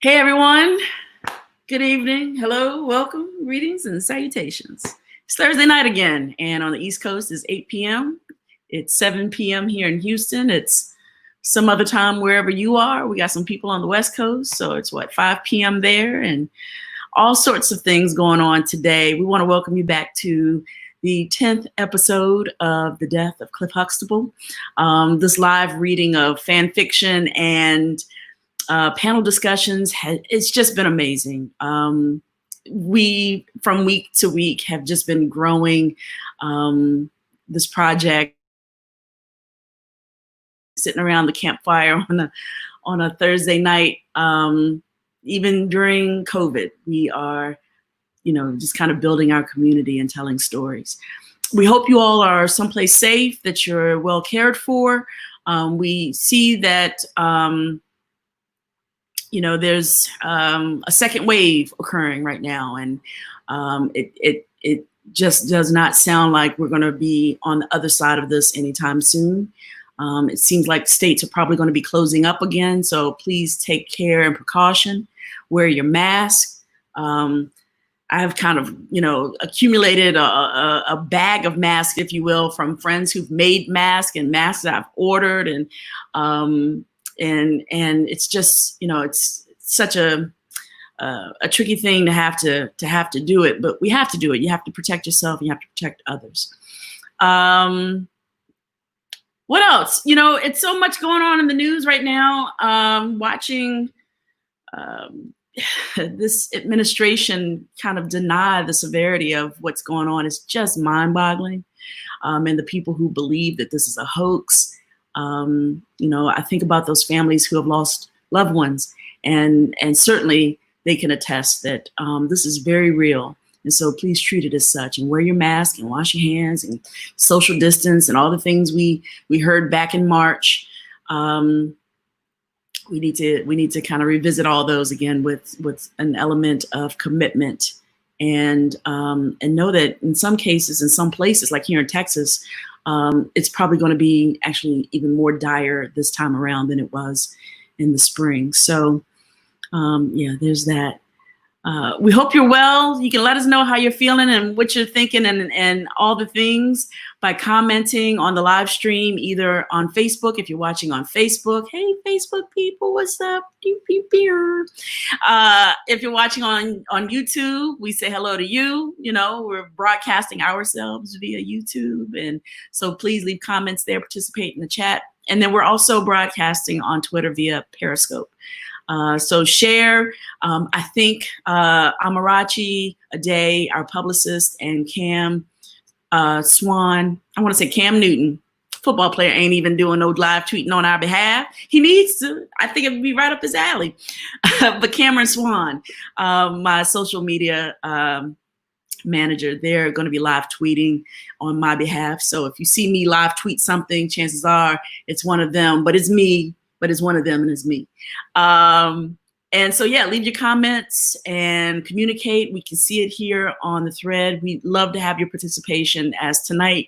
Hey everyone, good evening, hello, welcome, greetings and salutations. It's Thursday night again, and on the East Coast it's 8 p.m. It's 7 p.m. here in Houston. It's some other time wherever you are. We got some people on the West Coast, so it's 5 p.m. there, and all sorts of things going on today. We want to welcome you back to the 10th episode of The Death of Cliff Huxtable. This live reading of fan fiction and panel discussions, it's just been amazing. We, from week to week, have just been growing this project, sitting around the campfire on a Thursday night. Even during COVID, we are, just kind of building our community and telling stories. We hope you all are someplace safe, that you're well cared for. We see that there's a second wave occurring right now, and it just does not sound like we're going to be on the other side of this anytime soon. It seems like states are probably going to be closing up again, so please take care and precaution. Wear your mask. I have kind of, accumulated a bag of masks, if you will, from friends who've made masks and masks that I've ordered, and it's just, it's such a tricky thing to have to do it, but we have to do it. You have to protect yourself. You have to protect others. What else? It's so much going on in the news right now. Watching this administration kind of deny the severity of what's going on is just mind-boggling. And the people who believe that this is a hoax. I think about those families who have lost loved ones, and certainly they can attest that this is very real. And so please treat it as such, and wear your mask and wash your hands and social distance and all the things we heard back in March. We need to kind of revisit all those again with an element of commitment, and know that in some cases, in some places, like here in Texas, it's probably going to be actually even more dire this time around than it was in the spring. So there's that. We hope you're well. You can let us know how you're feeling and what you're thinking and all the things by commenting on the live stream, either on Facebook, if you're watching on Facebook. Hey, Facebook people, what's up? If you're watching on YouTube, we say hello to you. We're broadcasting ourselves via YouTube. And so please leave comments there, participate in the chat. And then we're also broadcasting on Twitter via Periscope. So share. I think Amarachi Ade, our publicist, and Cam Swan, I want to say Cam Newton, football player, ain't even doing no live tweeting on our behalf. He needs to. I think it would be right up his alley. But Cameron Swan, my social media manager, they're going to be live tweeting on my behalf. So if you see me live tweet something, chances are it's one of them, but it's me. But it's one of them and it's me. And so, leave your comments and communicate. We can see it here on the thread. We'd love to have your participation, as tonight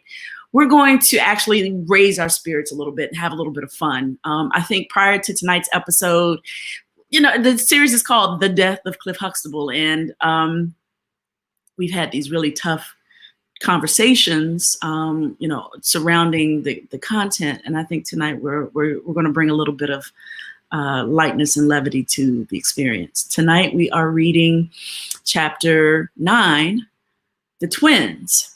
we're going to actually raise our spirits a little bit and have a little bit of fun. I think prior to tonight's episode, the series is called The Death of Cliff Huxtable. And we've had these really tough conversations, surrounding the content. And I think tonight we're going to bring a little bit of lightness and levity to the experience. Tonight we are reading chapter 9, The Twins.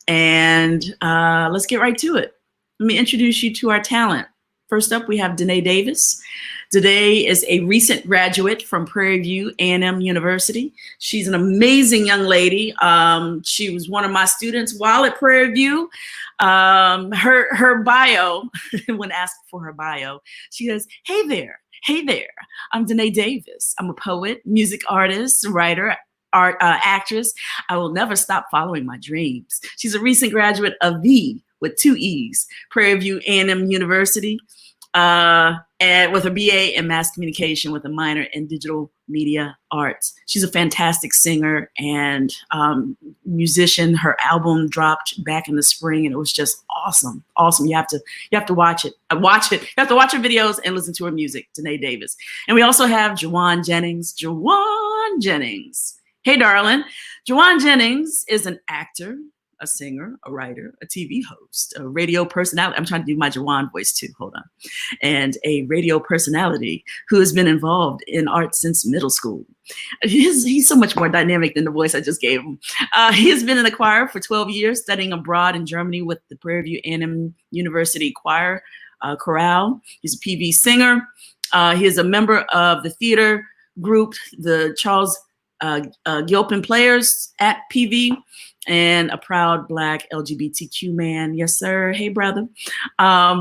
And let's get right to it. Let me introduce you to our talent. First up, we have Denee Davis. Denee is a recent graduate from Prairie View A&M University. She's an amazing young lady. She was one of my students while at Prairie View. Her bio, when asked for her bio, she goes, hey there, I'm Denee Davis. I'm a poet, music artist, writer, actress. I will never stop following my dreams. She's a recent graduate of the, with 2 E's, Prairie View A&M University. and with a BA in mass communication with a minor in digital media arts. She's a fantastic singer and musician. Her album dropped back in the spring, and it was just awesome. Awesome. You have to watch it. Watch it. You have to watch her videos and listen to her music. Denee Davis. And we also have JeJuan Jennings. JeJuan Jennings. Hey, darling. JeJuan Jennings is an actor, a singer, a writer, a TV host, a radio personality. I'm trying to do my JeJuan voice too. Hold on. And a radio personality who has been involved in art since middle school. He's so much more dynamic than the voice I just gave him. He has been in the choir for 12 years, studying abroad in Germany with the Prairie View A&M University Choir Chorale. He's a PV singer. He is a member of the theater group, the Charles Gilpin Players at PV, and a proud Black LGBTQ man. Yes, sir. Hey, brother.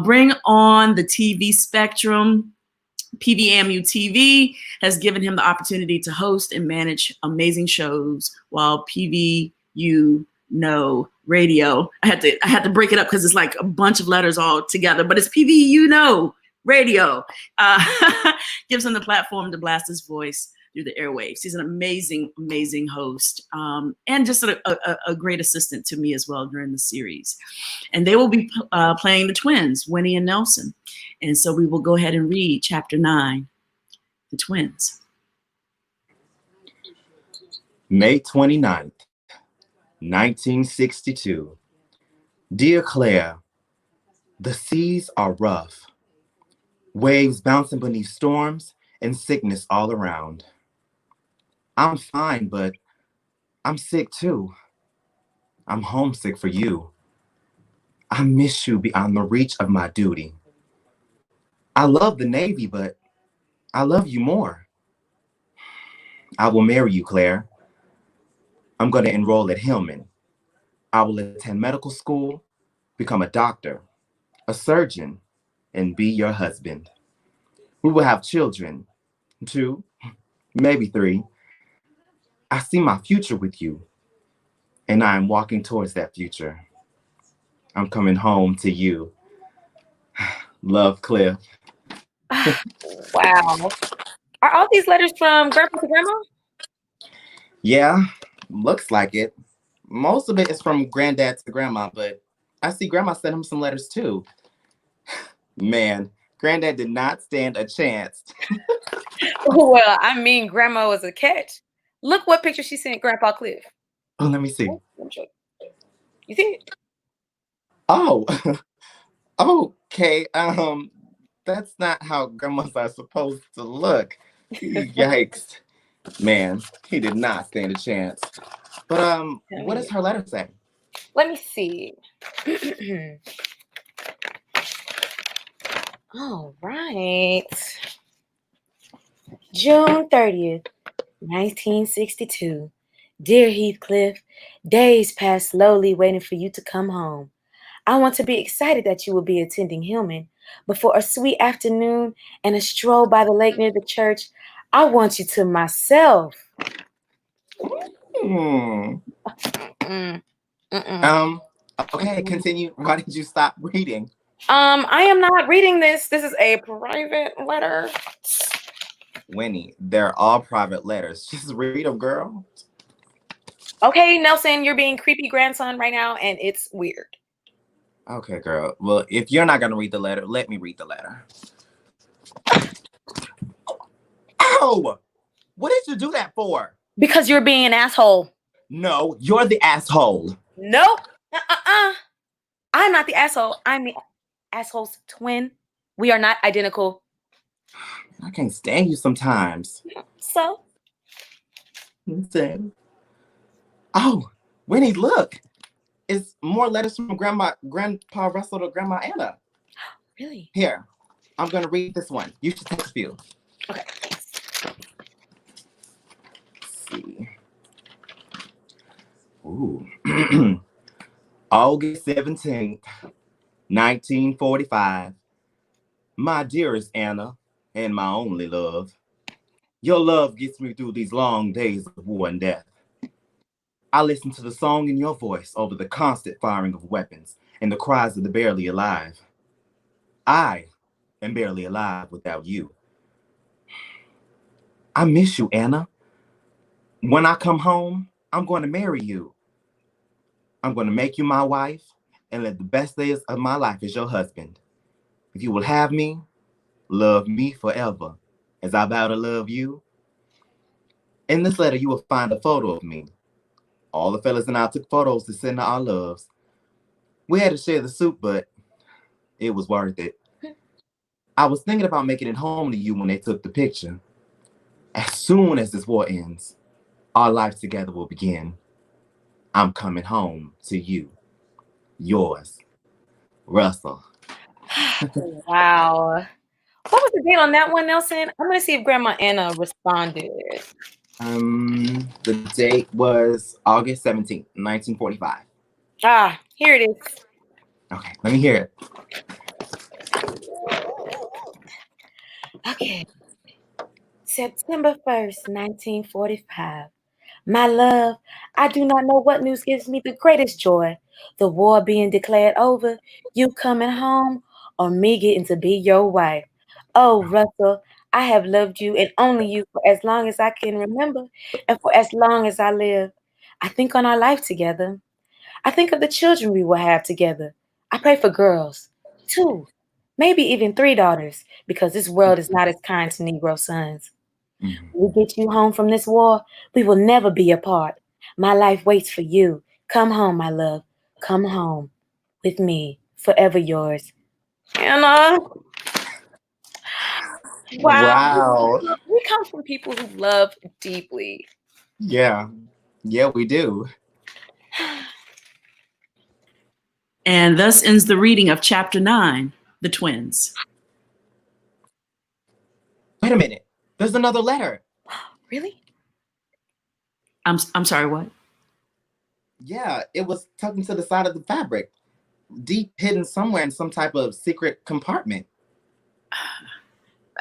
Bring on the TV spectrum. PVMU TV has given him the opportunity to host and manage amazing shows, while PVU No Radio. I had to break it up because it's like a bunch of letters all together, but it's PVU No Radio. Gives him the platform to blast his voice through the airwaves. He's an amazing, amazing host, and just a great assistant to me as well during the series. And they will be playing the twins, Winnie and Nelson. And so we will go ahead and read chapter 9, The Twins. May 29th, 1962. Dear Claire, the seas are rough. Waves bouncing beneath storms and sickness all around. I'm fine, but I'm sick too. I'm homesick for you. I miss you beyond the reach of my duty. I love the Navy, but I love you more. I will marry you, Claire. I'm going to enroll at Hillman. I will attend medical school, become a doctor, a surgeon, and be your husband. We will have children, 2, maybe 3. I see my future with you, and I am walking towards that future. I'm coming home to you. Love, Cliff. Wow. Are all these letters from Grandpa to Grandma? Yeah, looks like it. Most of it is from Granddad to Grandma, but I see Grandma sent him some letters too. Man, Granddad did not stand a chance. Well, I mean, Grandma was a catch. Look what picture she sent Grandpa Cliff. Oh, let me see. You see it? Oh, okay. That's not how grandmas are supposed to look. Yikes. Man, he did not stand a chance. But what does her letter say? Let me see. All right. June 30th, 1962. Dear Heathcliff, days pass slowly waiting for you to come home. I want to be excited that you will be attending Hillman, but for a sweet afternoon and a stroll by the lake near the church, I want you to myself. Okay, continue. Why did you stop reading? I am not reading this. This is a private letter. Winnie, they're all private letters. Just read them, girl. Okay, Nelson, you're being creepy grandson right now, and it's weird. Okay, girl. Well, if you're not going to read the letter, let me read the letter. Ow! What did you do that for? Because you're being an asshole. No, you're the asshole. Nope. I'm not the asshole. I'm the asshole's twin. We are not identical. I can't stand you sometimes. So? Same. Oh, Winnie, look. It's more letters from Grandpa Russell to Grandma Anna. Really? Here, I'm going to read this one. You should take a few. Okay. Let's see. Ooh. August 17th, 1945. My dearest Anna, and my only love. Your love gets me through these long days of war and death. I listen to the song in your voice over the constant firing of weapons and the cries of the barely alive. I and barely alive without you. I miss you, Anna. When I come home, I'm going to marry you. I'm going to make you my wife and live the best days of my life as your husband. If you will have me, love me forever, as I vow to love you. In this letter, you will find a photo of me. All the fellas and I took photos to send to our loves. We had to share the soup, but it was worth it. I was thinking about making it home to you when they took the picture. As soon as this war ends, our life together will begin. I'm coming home to you. Yours, Russell. Wow. What was the date on that one, Nelson? I'm going to see if Grandma Anna responded. The date was August 17th, 1945. Ah, here it is. Okay, let me hear it. Okay. September 1st, 1945. My love, I do not know what news gives me the greatest joy. The war being declared over, you coming home, or me getting to be your wife. Oh, Russell, I have loved you and only you for as long as I can remember and for as long as I live. I think on our life together. I think of the children we will have together. I pray for girls, 2, maybe even 3 daughters, because this world is not as kind to Negro sons. When we get you home from this war, we will never be apart. My life waits for you. Come home, my love. Come home with me. Forever yours. Anna. Wow. Wow. We come from people who love deeply. Yeah, we do. And thus ends the reading of chapter 9, The Twins. Wait a minute. There's another letter. Really? I'm sorry, what? Yeah, it was tucked into the side of the fabric, deep hidden somewhere in some type of secret compartment.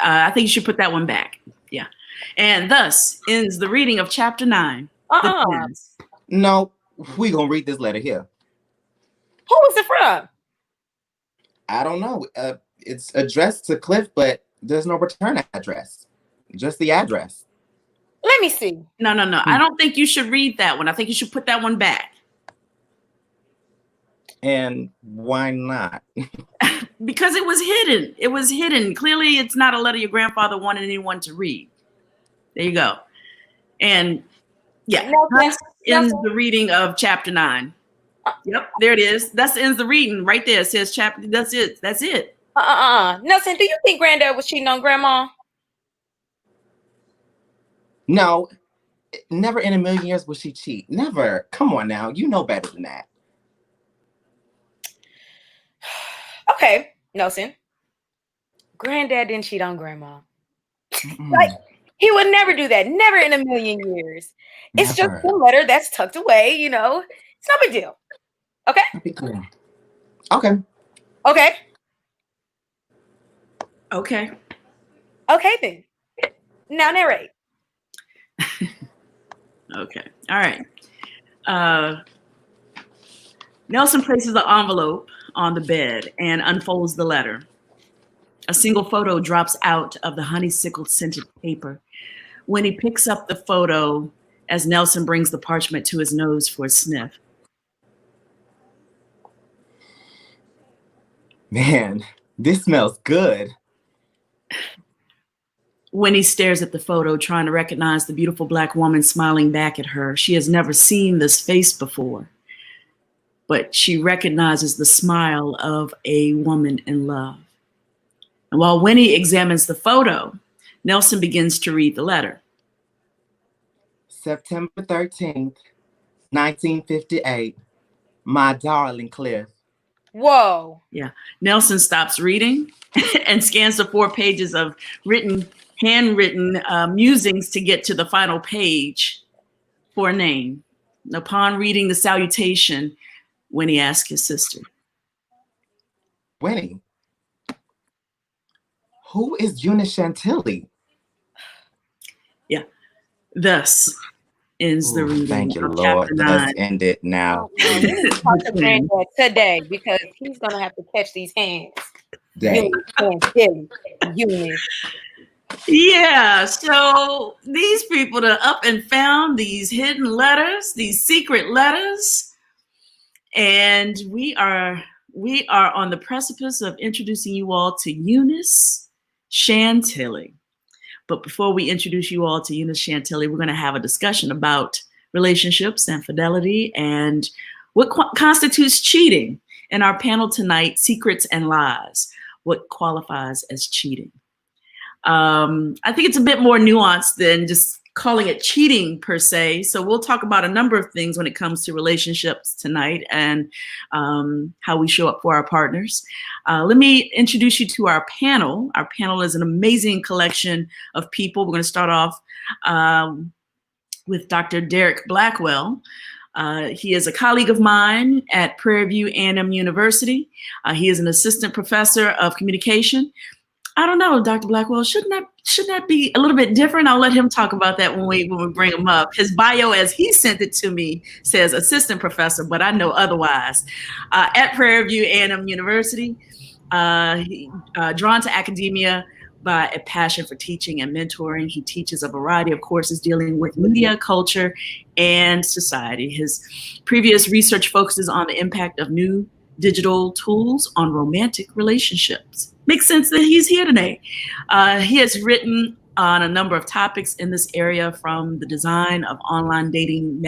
I think you should put that one back. Yeah. And thus ends the reading of chapter 9, The Twins. No, we gonna read this letter here. Who was it from? I don't know. It's addressed to Cliff, but there's no return address. Just the address. Let me see. No. I don't think you should read that one. I think you should put that one back. And why not? Because it was hidden. It was hidden. Clearly, it's not a letter your grandfather wanted anyone to read. There you go. And yeah, that ends the reading of chapter 9. Yep, there it is. That ends the reading right there. It says chapter. That's it. That's it. Nelson, do you think Granddad was cheating on Grandma? No, never in a million years will she cheat. Never. Come on now. You know better than that. Okay, Nelson. Granddad didn't cheat on Grandma. Like, he would never do that. Never in a million years. It's just a letter that's tucked away, you know. It's no big deal. Okay? Okay. Okay. Okay. Okay then. Now narrate. Okay. All right. Nelson places the envelope on the bed and unfolds the letter. A single photo drops out of the honeysuckle scented paper. When he picks up the photo, as Nelson brings the parchment to his nose for a sniff. Man, this smells good. When he stares at the photo, trying to recognize the beautiful Black woman smiling back at her, she has never seen this face before, but she recognizes the smile of a woman in love. And while Winnie examines the photo, Nelson begins to read the letter. September 13th, 1958. My darling Cliff. Whoa. Yeah. Nelson stops reading and scans the 4 pages of handwritten musings to get to the final page for a name. Upon reading the salutation, Winnie asks his sister, Winnie, who is Eunice Chantilly? Yeah. Thus ends the reading. Thank you, of Lord. chapter 9. Let's end it now. We need to talk to Granddad today because he's going to have to catch these hands. Dang. Chantilly, Eunice. Yeah, so these people that up and found these hidden letters, these secret letters, and we are on the precipice of introducing you all to Eunice Chantilly. But before we introduce you all to Eunice Chantilly, we're going to have a discussion about relationships and fidelity and what constitutes cheating. In our panel tonight, Secrets and Lies, what qualifies as cheating. I think it's a bit more nuanced than just calling it cheating per se. So we'll talk about a number of things when it comes to relationships tonight and how we show up for our partners. Let me introduce you to our panel. Our panel is an amazing collection of people. We're going to start off with Dr. Derek Blackwell. He is a colleague of mine at Prairie View A&M University. He is an assistant professor of communication. I don't know, Dr. Blackwell, shouldn't that be a little bit different? I'll let him talk about that when we bring him up. His bio, as he sent it to me, says assistant professor, but I know otherwise. At Prairie View A&M University, he drawn to academia by a passion for teaching and mentoring. He teaches a variety of courses dealing with media, culture, and society. His previous research focuses on the impact of new digital tools on romantic relationships. Makes sense that he's here today. He has written on a number of topics in this area, from the design of online dating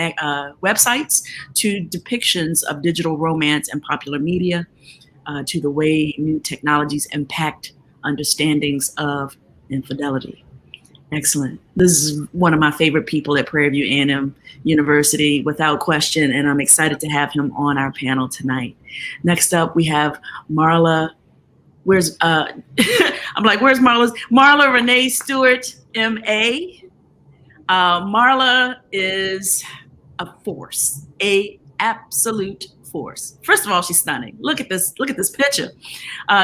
websites to depictions of digital romance and popular media, to the way new technologies impact understandings of infidelity. Excellent. This is one of my favorite people at Prairie View A&M University, without question, and I'm excited to have him on our panel tonight. Next up, we have Marla. Where's I'm like, where's Marla's? Marla Renee Stewart, M.A. Marla is a force, a absolute force. First of all, she's stunning. Look at this picture.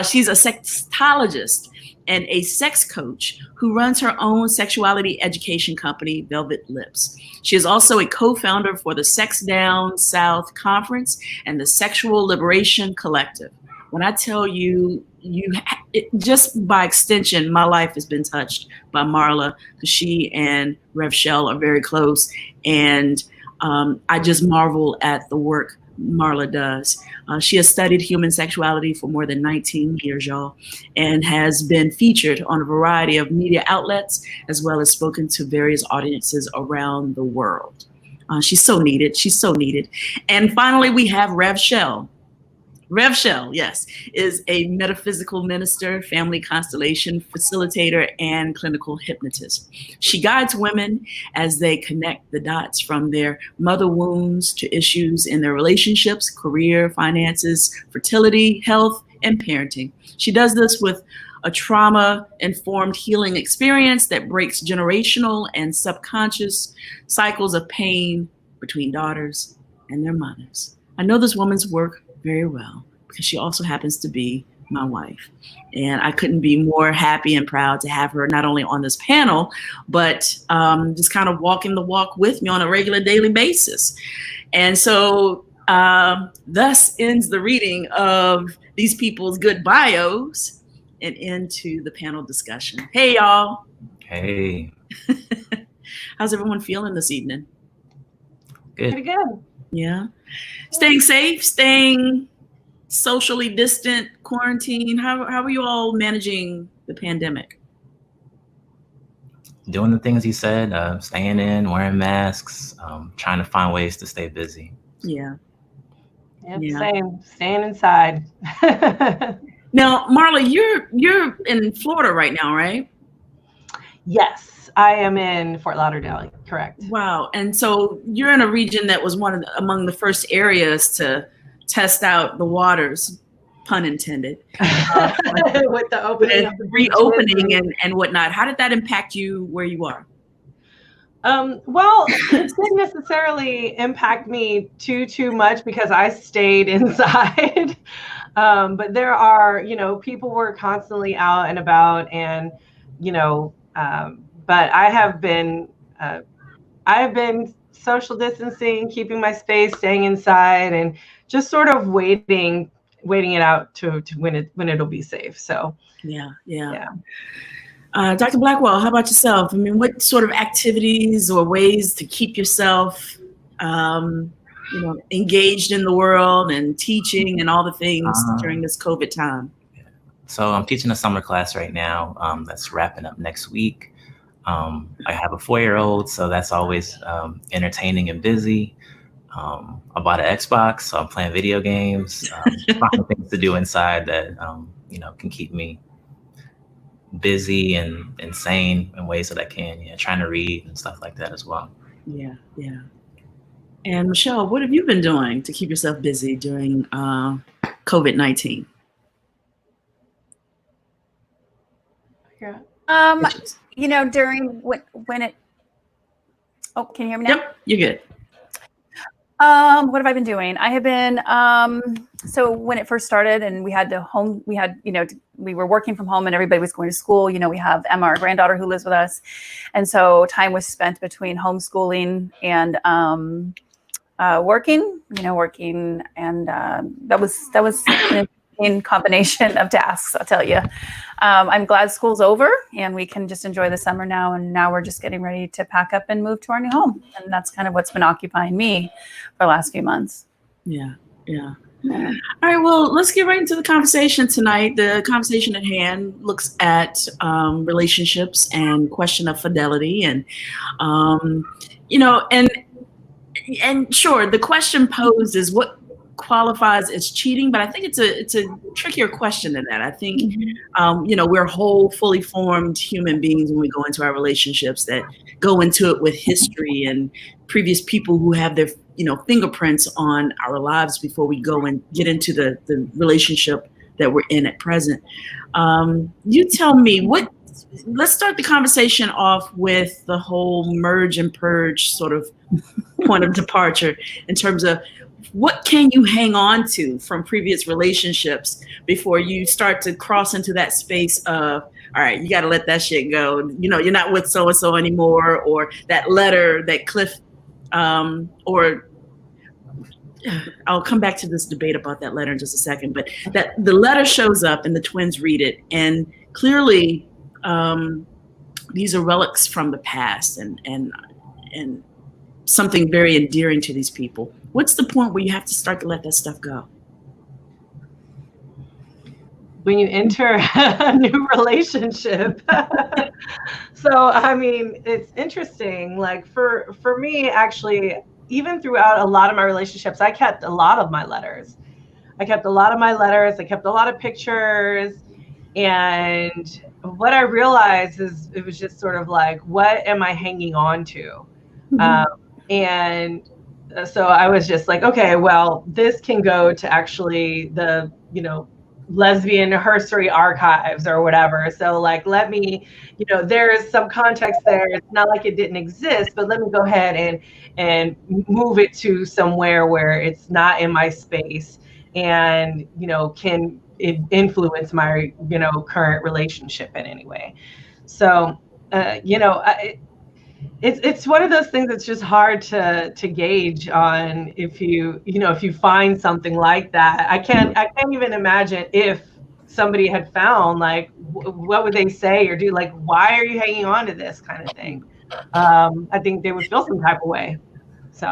She's a sexologist and a sex coach who runs her own sexuality education company, Velvet Lips. She is also a co-founder for the Sex Down South Conference and the Sexual Liberation Collective. When I tell you, just by extension, my life has been touched by Marla, because she and Rev Shell are very close, and I just marvel at the work Marla does. She has studied human sexuality for more than 19 years, y'all, and has been featured on a variety of media outlets, as well as spoken to various audiences around the world. She's so needed. She's so needed. And finally, we have Rev Shell. Rev Shell, yes, is a metaphysical minister, family constellation facilitator, and clinical hypnotist. She guides women as they connect the dots from their mother wounds to issues in their relationships, career, finances, fertility, health, and parenting. She does this with a trauma-informed healing experience that breaks generational and subconscious cycles of pain between daughters and their mothers. I know this woman's work very well, because she also happens to be my wife. And I couldn't be more happy and proud to have her not only on this panel, but just kind of walking the walk with me on a regular daily basis. And so thus ends the reading of these people's good bios and into the panel discussion. Hey, y'all. Hey. How's everyone feeling this evening? Good. Pretty good. Yeah. Staying safe, staying socially distant, quarantine. How are you all managing the pandemic? Doing the things you said, staying in, wearing masks, trying to find ways to stay busy. Yeah. Yep, Yeah. Same. Staying inside. Now, Marla, you're in Florida right now, right? Yes, I am in Fort Lauderdale. Correct. Wow. And so you're in a region that was among the first areas to test out the waters, pun intended, With the opening of the reopening and whatnot. How did that impact you where you are? Well, it didn't necessarily impact me too much, because I stayed inside. But there are, people were constantly out and about, and, but I have been social distancing, keeping my space, staying inside, and just sort of waiting waiting it out to when it'll be safe. So Yeah. yeah. Dr. Blackwell, how about yourself? I mean, what sort of activities or ways to keep yourself, engaged in the world and teaching and all the things during this COVID time? So I'm teaching a summer class right now that's wrapping up next week. I have a 4-year-old, so that's always entertaining and busy. I bought an Xbox, so I'm playing video games, finding things to do inside that can keep me busy and sane in ways that I can. Trying to read and stuff like that as well. Yeah. And Michelle, what have you been doing to keep yourself busy during COVID-19? Yeah. During when it. Oh, can you hear me now? Yep, you're good. What have I been doing? I have been, so when it first started and we were working from home and everybody was going to school, we have Emma, our granddaughter, who lives with us. And so time was spent between homeschooling and working. And that was an in combination of tasks, I'll tell you. I'm glad school's over and we can just enjoy the summer now. And now we're just getting ready to pack up and move to our new home. And that's kind of what's been occupying me for the last few months. Yeah. All right, well, let's get right into the conversation tonight. The conversation at hand looks at relationships and question of fidelity. And, and sure, the question posed is what qualifies as cheating, but I think it's a trickier question than that. I think, we're whole, fully formed human beings when we go into our relationships that go into it with history and previous people who have their, fingerprints on our lives before we go and get into the relationship that we're in at present. You tell me let's start the conversation off with the whole merge and purge sort of point of departure in terms of what can you hang on to from previous relationships before you start to cross into that space of, all right, you got to let that shit go. You're not with so-and-so anymore, or that letter that Cliff, or I'll come back to this debate about that letter in just a second, but that the letter shows up and the twins read it. And clearly these are relics from the past and something very endearing to these people. What's the point where you have to start to let that stuff go? When you enter a new relationship. So, I mean, it's interesting. Like for me, actually, even throughout a lot of my relationships, I kept a lot of my letters. I kept a lot of pictures. And what I realized is it was just sort of like, what am I hanging on to? And so I was just like, okay, well, this can go to actually the, lesbian herstory archives or whatever. So like, let me, there's some context there. It's not like it didn't exist, but let me go ahead and move it to somewhere where it's not in my space and, can it influence my, current relationship in any way. So, it's one of those things that's just hard to gauge on if you find something like that. I can't even imagine if somebody had found, like, what would they say or do? Like, why are you hanging on to this kind of thing? I think they would feel some type of way. So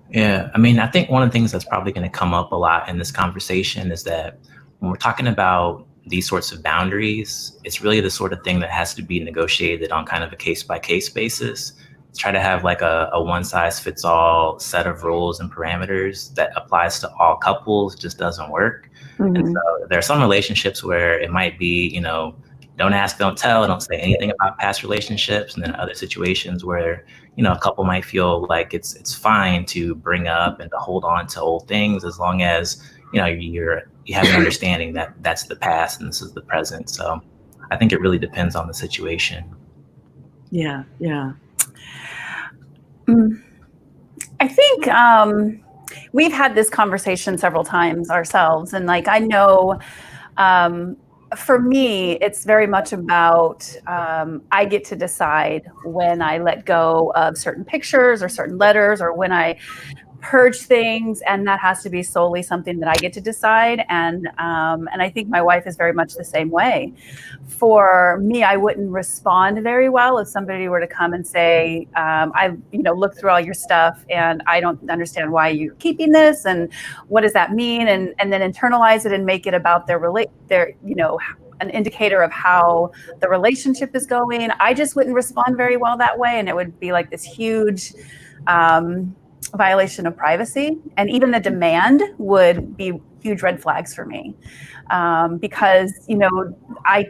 yeah. I mean, I think one of the things that's probably going to come up a lot in this conversation is that when we're talking about these sorts of boundaries, it's really the sort of thing that has to be negotiated on kind of a case-by-case basis. Try to have like a one-size-fits-all set of rules and parameters that applies to all couples just doesn't work. And so there are some relationships where it might be, don't ask, don't tell, don't say anything about past relationships. And then other situations where, a couple might feel like it's fine to bring up and to hold on to old things as long as, you have an understanding that that's the past and this is the present. So I think it really depends on the situation. Yeah. I think we've had this conversation several times ourselves. And like, I know for me, it's very much about I get to decide when I let go of certain pictures or certain letters or when I purge things, and that has to be solely something that I get to decide. And I think my wife is very much the same way. For me, I wouldn't respond very well if somebody were to come and say, I looked through all your stuff and I don't understand why you're keeping this and what does that mean, and then internalize it and make it about their an indicator of how the relationship is going. I just wouldn't respond very well that way, and it would be like this huge violation of privacy. And even the demand would be huge red flags for me, because I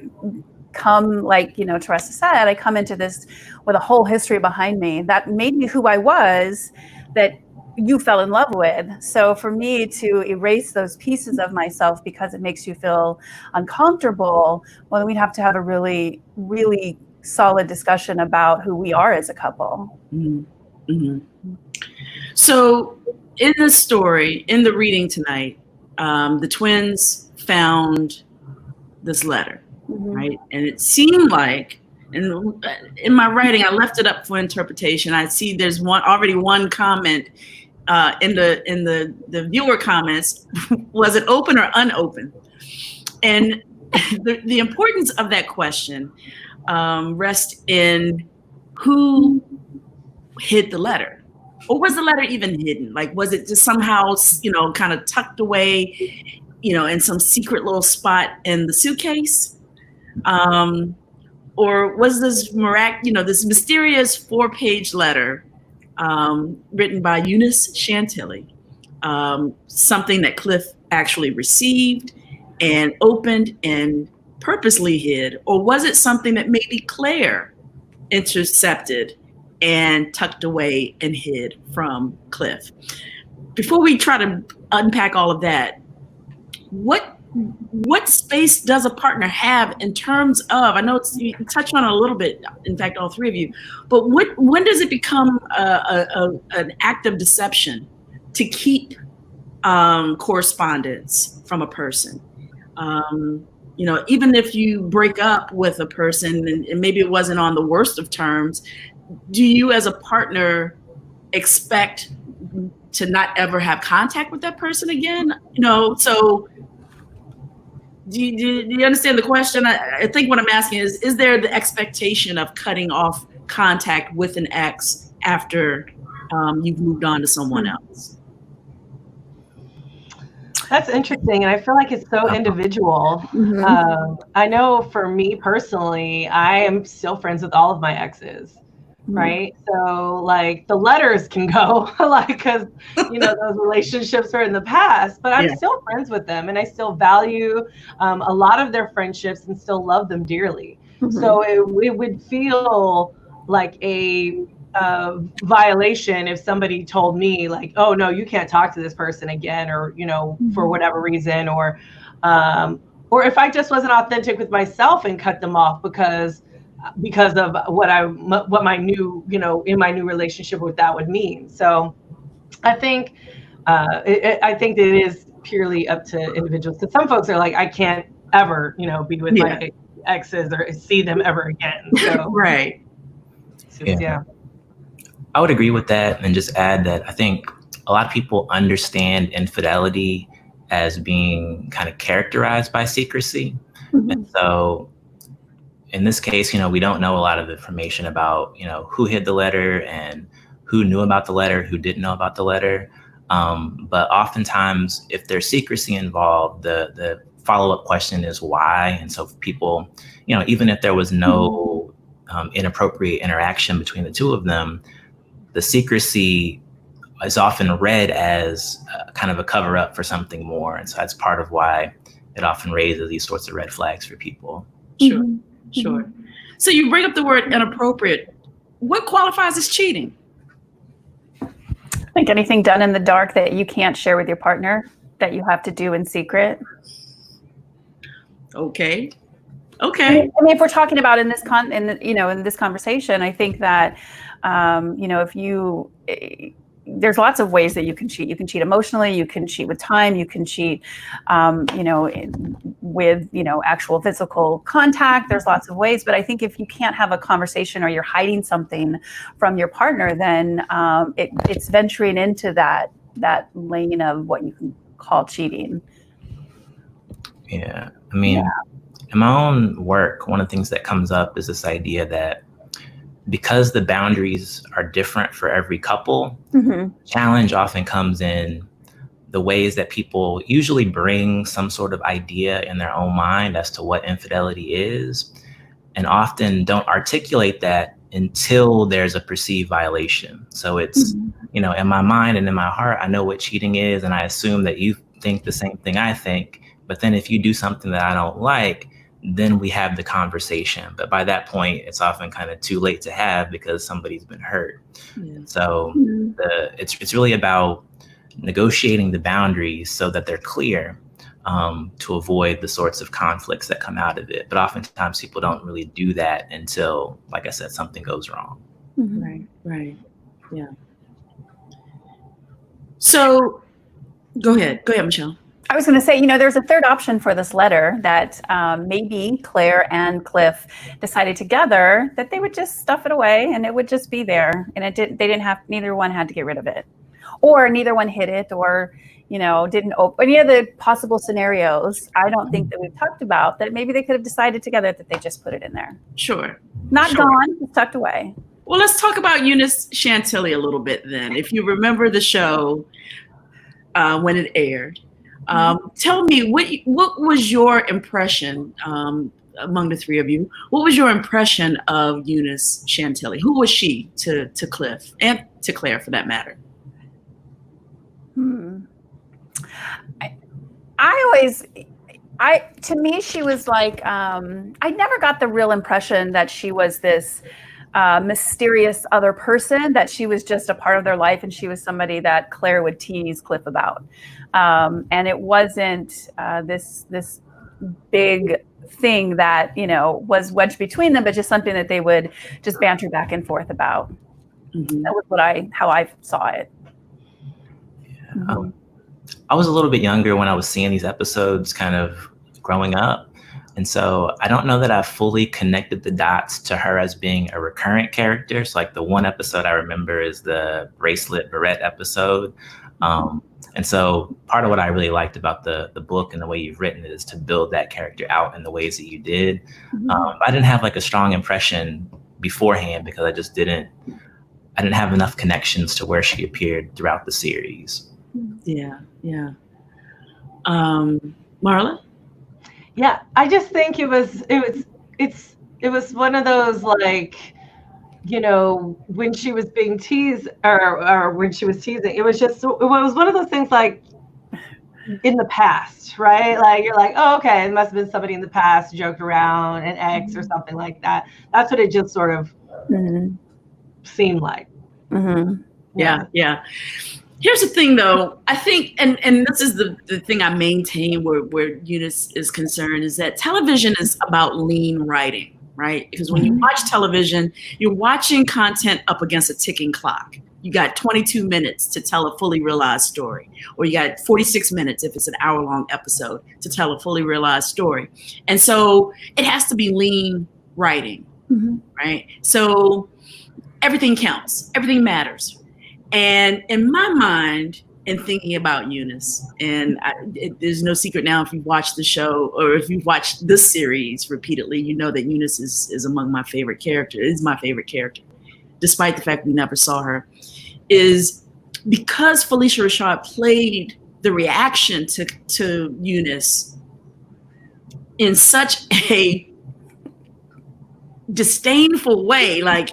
come, like Teresa said, I come into this with a whole history behind me that made me who I was, that you fell in love with. So for me to erase those pieces of myself because it makes you feel uncomfortable, well, then we'd have to have a really, really solid discussion about who we are as a couple. Mm-hmm. Mm-hmm. So in the story, in the reading tonight, the twins found this letter, right? And it seemed like, and in my writing, I left it up for interpretation. I see there's already one comment in the viewer comments. Was it open or unopened? And the importance of that question rests in who hid the letter, or was the letter even hidden? Like, was it just somehow kind of tucked away, in some secret little spot in the suitcase? Or was this this mysterious 4-page letter written by Eunice Chantilly, something that Cliff actually received and opened and purposely hid? Or was it something that maybe Claire intercepted and tucked away and hid from Cliff? Before we try to unpack all of that, what space does a partner have in terms of, I know you touched on it a little bit, in fact, all three of you, but when does it become an act of deception to keep correspondence from a person? Even if you break up with a person and maybe it wasn't on the worst of terms, do you as a partner expect to not ever have contact with that person again? So do you understand the question? I think what I'm asking is there the expectation of cutting off contact with an ex after you've moved on to someone else? That's interesting, and I feel like it's so individual. I know for me personally, I am still friends with all of my exes, right? So like the letters can go, like, because those relationships are in the past, but I'm still friends with them, and I still value a lot of their friendships and still love them dearly. So it would feel like a violation if somebody told me like, oh no, you can't talk to this person again, or for whatever reason, or if I just wasn't authentic with myself and cut them off because of what my new in my new relationship, what that would mean. So I think that it is purely up to individuals, because some folks are like, I can't ever be with my exes or see them ever again. So right. Yeah. I would agree with that, and just add that I think a lot of people understand infidelity as being kind of characterized by secrecy. And so in this case, we don't know a lot of information about, who hid the letter and who knew about the letter, who didn't know about the letter. But oftentimes, if there's secrecy involved, the follow-up question is why. And so people, even if there was no inappropriate interaction between the two of them, the secrecy is often read as kind of a cover-up for something more. And so that's part of why it often raises these sorts of red flags for people. Sure. So you bring up the word inappropriate. What qualifies as cheating? I think anything done in the dark that you can't share with your partner, that you have to do in secret. Okay. I mean, if we're talking about in this conversation, I think that there's lots of ways that you can cheat. You can cheat emotionally, you can cheat with time, you can cheat, with actual physical contact. There's lots of ways, but I think if you can't have a conversation or you're hiding something from your partner, then it's venturing into that that lane of what you can call cheating. Yeah. I mean, in my own work, one of the things that comes up is this idea that because the boundaries are different for every couple, challenge often comes in the ways that people usually bring some sort of idea in their own mind as to what infidelity is, and often don't articulate that until there's a perceived violation. So it's, you know, in my mind and in my heart, I know what cheating is, and I assume that you think the same thing I think. But then if you do something that I don't like, then we have the conversation. But by that point, it's often kind of too late to have because somebody's been hurt. So it's really about negotiating the boundaries so that they're clear, to avoid the sorts of conflicts that come out of it. But oftentimes people don't really do that until, like I said, something goes wrong. Right. Yeah. So go ahead, Michelle. I was going to say, you know, there's a third option for this letter that maybe Claire and Cliff decided together that they would just stuff it away and it would just be there. And neither one had to get rid of it, or neither one hid it, or, you know, didn't open any of the possible scenarios. I don't think that we've talked about that. Maybe they could have decided together that they just put it in there. Sure. Not gone, just tucked away. Well, let's talk about Eunice Chantilly a little bit then. If you remember the show when it aired, tell me what was your impression among the three of you? What was your impression of Eunice Chantilly? Who was she to Cliff and to Claire, for that matter? To me, she was like, I never got the real impression that she was this mysterious other person, that she was just a part of their life and she was somebody that Claire would tease Cliff about. And it wasn't this big thing that, you know, was wedged between them, but just something that they would just banter back and forth about. That was how I saw it. I was a little bit younger when I was seeing these episodes kind of growing up. And so I don't know that I fully connected the dots to her as being a recurrent character. So like the one episode I remember is the bracelet barrette episode. And so part of what I really liked about the book and the way you've written it is to build that character out in the ways that you did. I didn't have like a strong impression beforehand because I didn't have enough connections to where she appeared throughout the series. Yeah. Marla? Yeah, I just think it was one of those, like, you know, when she was being teased or when she was teasing, it was one of those things like in the past, right? Like you're like, oh, okay, it must have been somebody in the past joked around, an ex or something like that. That's what it just sort of seemed like. Yeah. Here's the thing, though. I think, and this is the thing I maintain where Eunice is concerned, is that television is about lean writing, right? Because when you watch television, you're watching content up against a ticking clock. You got 22 minutes to tell a fully realized story, or you got 46 minutes if it's an hour-long episode to tell a fully realized story. And so it has to be lean writing, right? So everything counts, everything matters. And in my mind, in thinking about Eunice, and there's no secret now if you've watched the show or if you've watched this series repeatedly, you know that Eunice is among my favorite characters, is my favorite character, despite the fact we never saw her, is because Phylicia Rashad played the reaction to Eunice in such a disdainful way, like,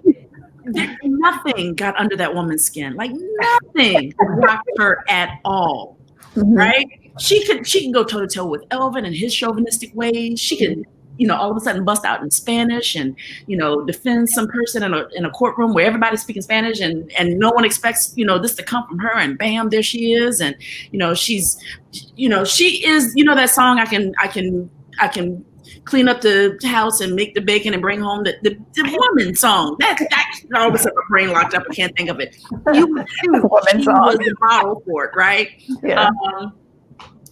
nothing got under that woman's skin. Like nothing rocked her at all. Right? She can go toe to toe with Elvin and his chauvinistic ways. She can, you know, all of a sudden bust out in Spanish and, you know, defend some person in a courtroom where everybody's speaking Spanish and no one expects, you know, this to come from her, and bam, there she is. And, you know, she is, you know, that song, I can clean up the house and make the bacon and bring home the woman song. That all of a sudden my brain locked up. I can't think of it. She was the model for it, right? Yeah.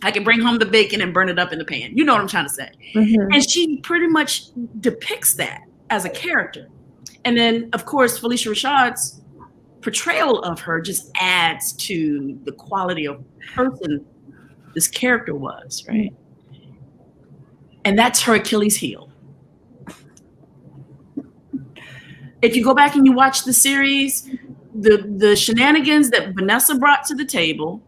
I can bring home the bacon and burn it up in the pan. You know what I'm trying to say. And she pretty much depicts that as a character. And then, of course, Phylicia Rashad's portrayal of her just adds to the quality of person this character was, right? And that's her Achilles heel. If you go back and you watch the series, the shenanigans that Vanessa brought to the table,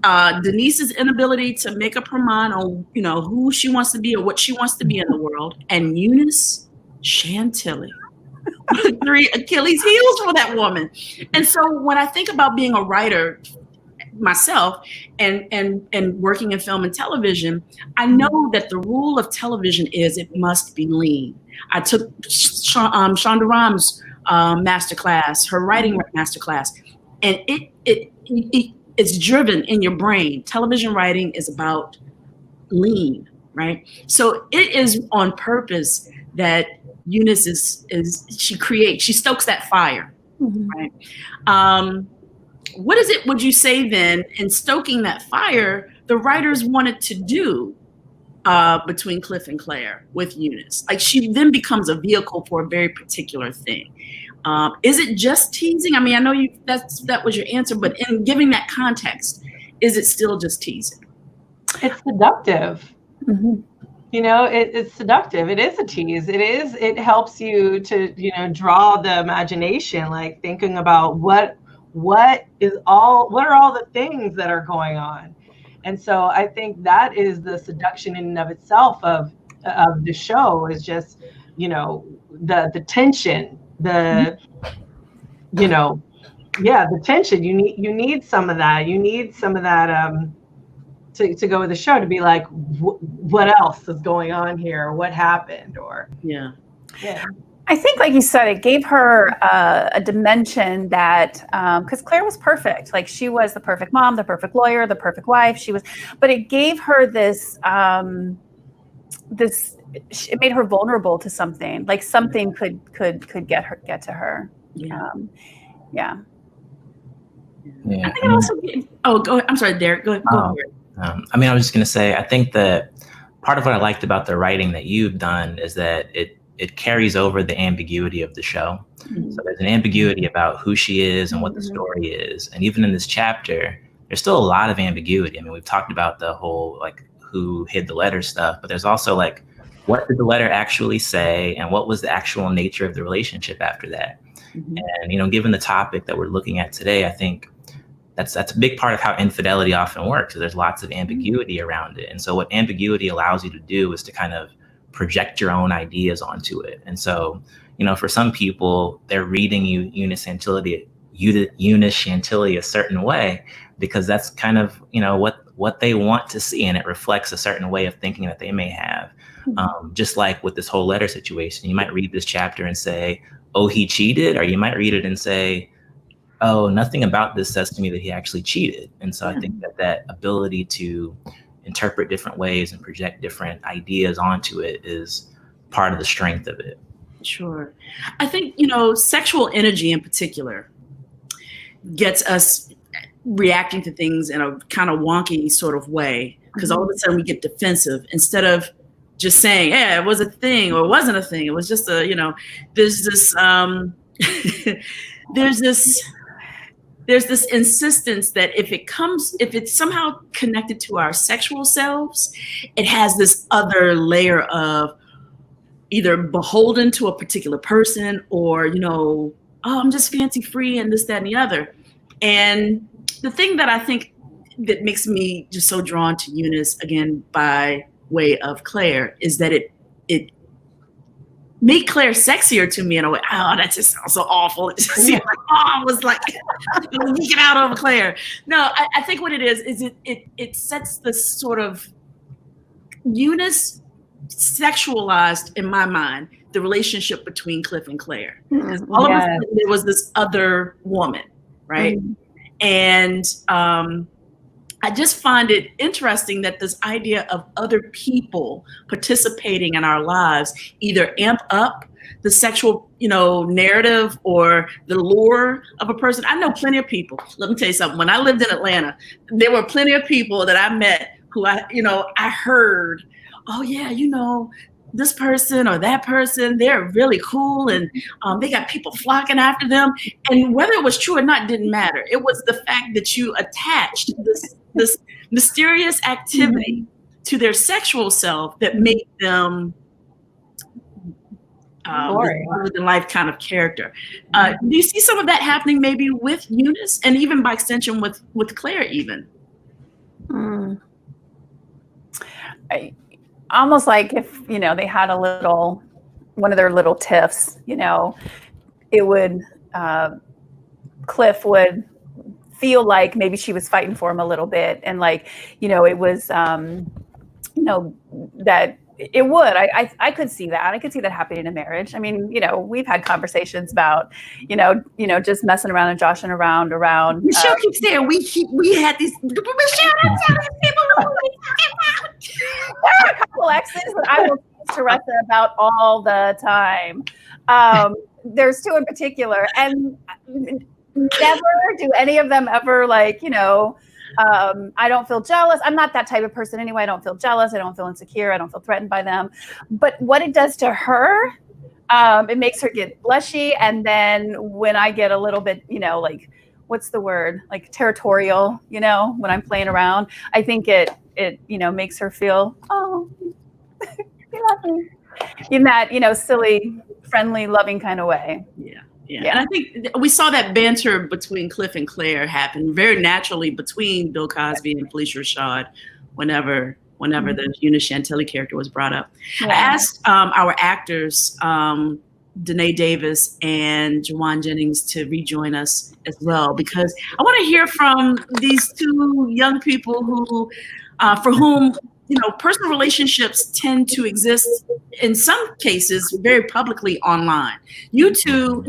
Denise's inability to make up her mind on, you know, who she wants to be or what she wants to be in the world, and Eunice Chantilly. 3 Achilles heels for that woman. And so when I think about being a writer myself and working in film and television, I know that the rule of television is it must be lean. I took Shonda Rhimes' masterclass, her writing masterclass, and it's driven in your brain. Television writing is about lean, right? So it is on purpose that Eunice she stokes that fire, right? What is it, would you say then, in stoking that fire, the writers wanted to do between Cliff and Claire with Eunice? Like, she then becomes a vehicle for a very particular thing. Is it just teasing? I mean, I know that was your answer, but in giving that context, is it still just teasing? It's seductive. You know, it's seductive. It is a tease. It helps you to, you know, draw the imagination, like thinking about what are all the things that are going on. And so I think that is the seduction in and of itself of the show, is just, you know, the tension, the tension. You need some of that. You need some of that to go with the show, to be like, what else is going on here? What happened? Or yeah. I think, like you said, it gave her a dimension that, because Claire was perfect. Like, she was the perfect mom, the perfect lawyer, the perfect wife. But it gave her this, it made her vulnerable to something. Like, something could get to her. Yeah. Yeah. I think it also. Oh, go ahead. I'm sorry, Derek. Go ahead. I mean, I was just going to say, I think that part of what I liked about the writing that you've done is that it carries over the ambiguity of the show. So there's an ambiguity about who she is and what the story is. And even in this chapter, there's still a lot of ambiguity. I mean, we've talked about the whole, like, who hid the letter stuff, but there's also, like, what did the letter actually say, and what was the actual nature of the relationship after that? And, you know, given the topic that we're looking at today, I think that's a big part of how infidelity often works. So there's lots of ambiguity around it. And so what ambiguity allows you to do is to kind of project your own ideas onto it. And so, you know, for some people, they're reading Eunice Chantilly a certain way because that's kind of, you know, what they want to see, and it reflects a certain way of thinking that they may have. Just like with this whole letter situation, you might read this chapter and say, oh, he cheated, or you might read it and say, oh, nothing about this says to me that he actually cheated. And so I think that ability to interpret different ways and project different ideas onto it is part of the strength of it. Sure. I think, you know, sexual energy in particular gets us reacting to things in a kind of wonky sort of way, because all of a sudden we get defensive instead of just saying, yeah, it was a thing or it wasn't a thing. It was just a, you know, there's this insistence that if it's somehow connected to our sexual selves, it has this other layer of either beholden to a particular person, or, you know, oh, I'm just fancy free and this, that, and the other. And the thing that I think that makes me just so drawn to Eunice, again, by way of Claire, is that it made Claire sexier to me in a way. Oh, that just sounds so awful. It just seemed like, I was like, get out over Claire. No, I think what it is it sets this sort of Eunice sexualized, in my mind, the relationship between Cliff and Claire. Because all of a sudden there was this other woman, right? And I just find it interesting that this idea of other people participating in our lives either amp up the sexual, you know, narrative or the lure of a person. I know plenty of people. Let me tell you something. When I lived in Atlanta, there were plenty of people that I met who I heard, oh yeah, you know, this person or that person, they're really cool, and they got people flocking after them. And whether it was true or not didn't matter. It was the fact that you attached this mysterious activity to their sexual self that made them larger than life kind of character. Do you see some of that happening maybe with Eunice, and even by extension with Claire even? Almost like if, they had one of their little tiffs, it would, Cliff would feel like maybe she was fighting for him a little bit. And like, it was, that it would, I could see that. I could see that happening in a marriage. I mean, we've had conversations about, just messing around and joshing around. Michelle keeps saying we had these. Michelle, that's how these people are. There are a couple exes that I will teach Teresa about all the time. There's two in particular, and never do any of them ever like, I don't feel jealous. I'm not that type of person anyway. I don't feel jealous. I don't feel insecure. I don't feel threatened by them. But what it does to her, it makes her get blushy. And then when I get a little bit, like, what's the word? Like territorial, when I'm playing around, I think it makes her feel, oh, you love me. In that, silly, friendly, loving kind of way. Yeah. And I think we saw that banter between Cliff and Claire happen very naturally between Bill Cosby and Felicia Rashad whenever the Eunice Chantilly character was brought up. I asked our actors, Denee Davis and JeJuan Jennings, to rejoin us as well, because I want to hear from these two young people who, for whom, personal relationships tend to exist in some cases very publicly online. You two,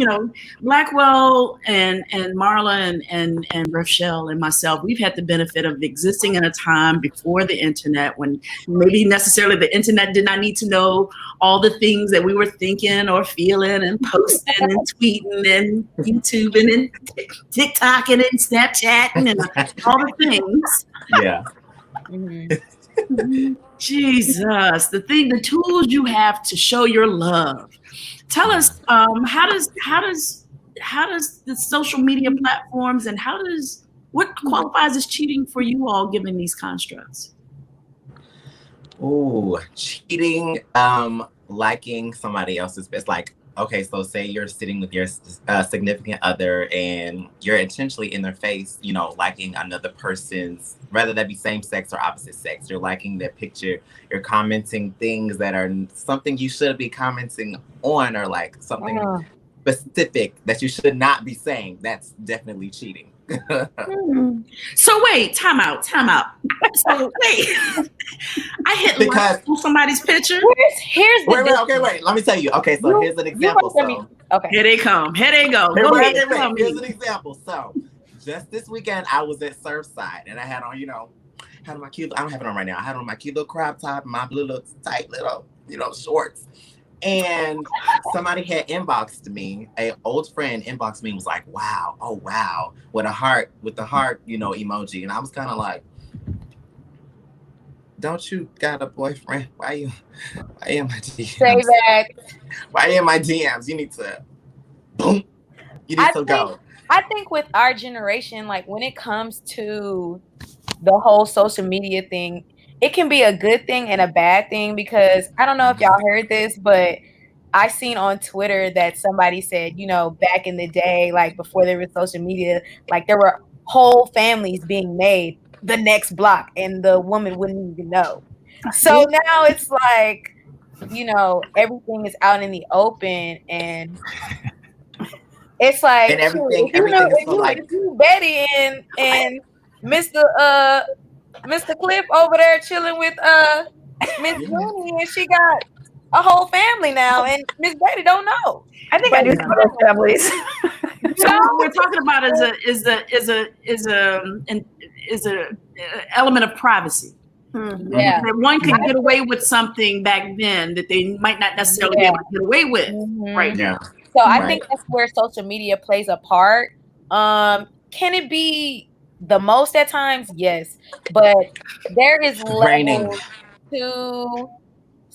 Blackwell and Marla and Rochelle and myself, we've had the benefit of existing in a time before the internet, when maybe necessarily the internet did not need to know all the things that we were thinking or feeling and posting and tweeting and YouTubing and TikToking and Snapchatting and all the things. Yeah. Jesus, the tools you have to show your love. Tell us, how does the social media platforms and what qualifies as cheating for you all, given these constructs? Ooh, cheating, liking somebody else's best. Like, okay, so say you're sitting with your significant other and you're intentionally in their face, liking another person's, whether that be same sex or opposite sex. You're liking their picture. You're commenting things that are something you should be commenting on, or like something specific that you should not be saying. That's definitely cheating. So wait, time out. So wait, I hit like on somebody's picture. Here's the wait. Let me tell you. Okay, so here's an example. Okay, here they come. Here they go. Here's an example. So just this weekend, I was at Surfside and I had on, my cute. I don't have it on right now. I had on my cute little crop top, my blue little tight little, shorts. And somebody had inboxed me, an old friend inboxed me and was like, wow, oh wow, with the heart, emoji. And I was kind of like, don't you got a boyfriend? Why in my DMs? Say that. Why in my DMs? You need to, boom. You need to go. I think with our generation, like when it comes to the whole social media thing, it can be a good thing and a bad thing, because I don't know if y'all heard this, but I seen on Twitter that somebody said, back in the day, like before there was social media, like there were whole families being made the next block and the woman wouldn't even know. So now it's like, everything is out in the open, and it's like, and everything if you Betty and Mr. Cliff over there chilling with Miss Mooney, and she got a whole family now, and Miss Betty don't know. I think I do some of those families. So what we're talking about is a element of privacy. Yeah, that one could get away with something back then that they might not necessarily be able to get away with right now. So I think that's where social media plays a part. Can it be the most at times? Yes, but there is levels to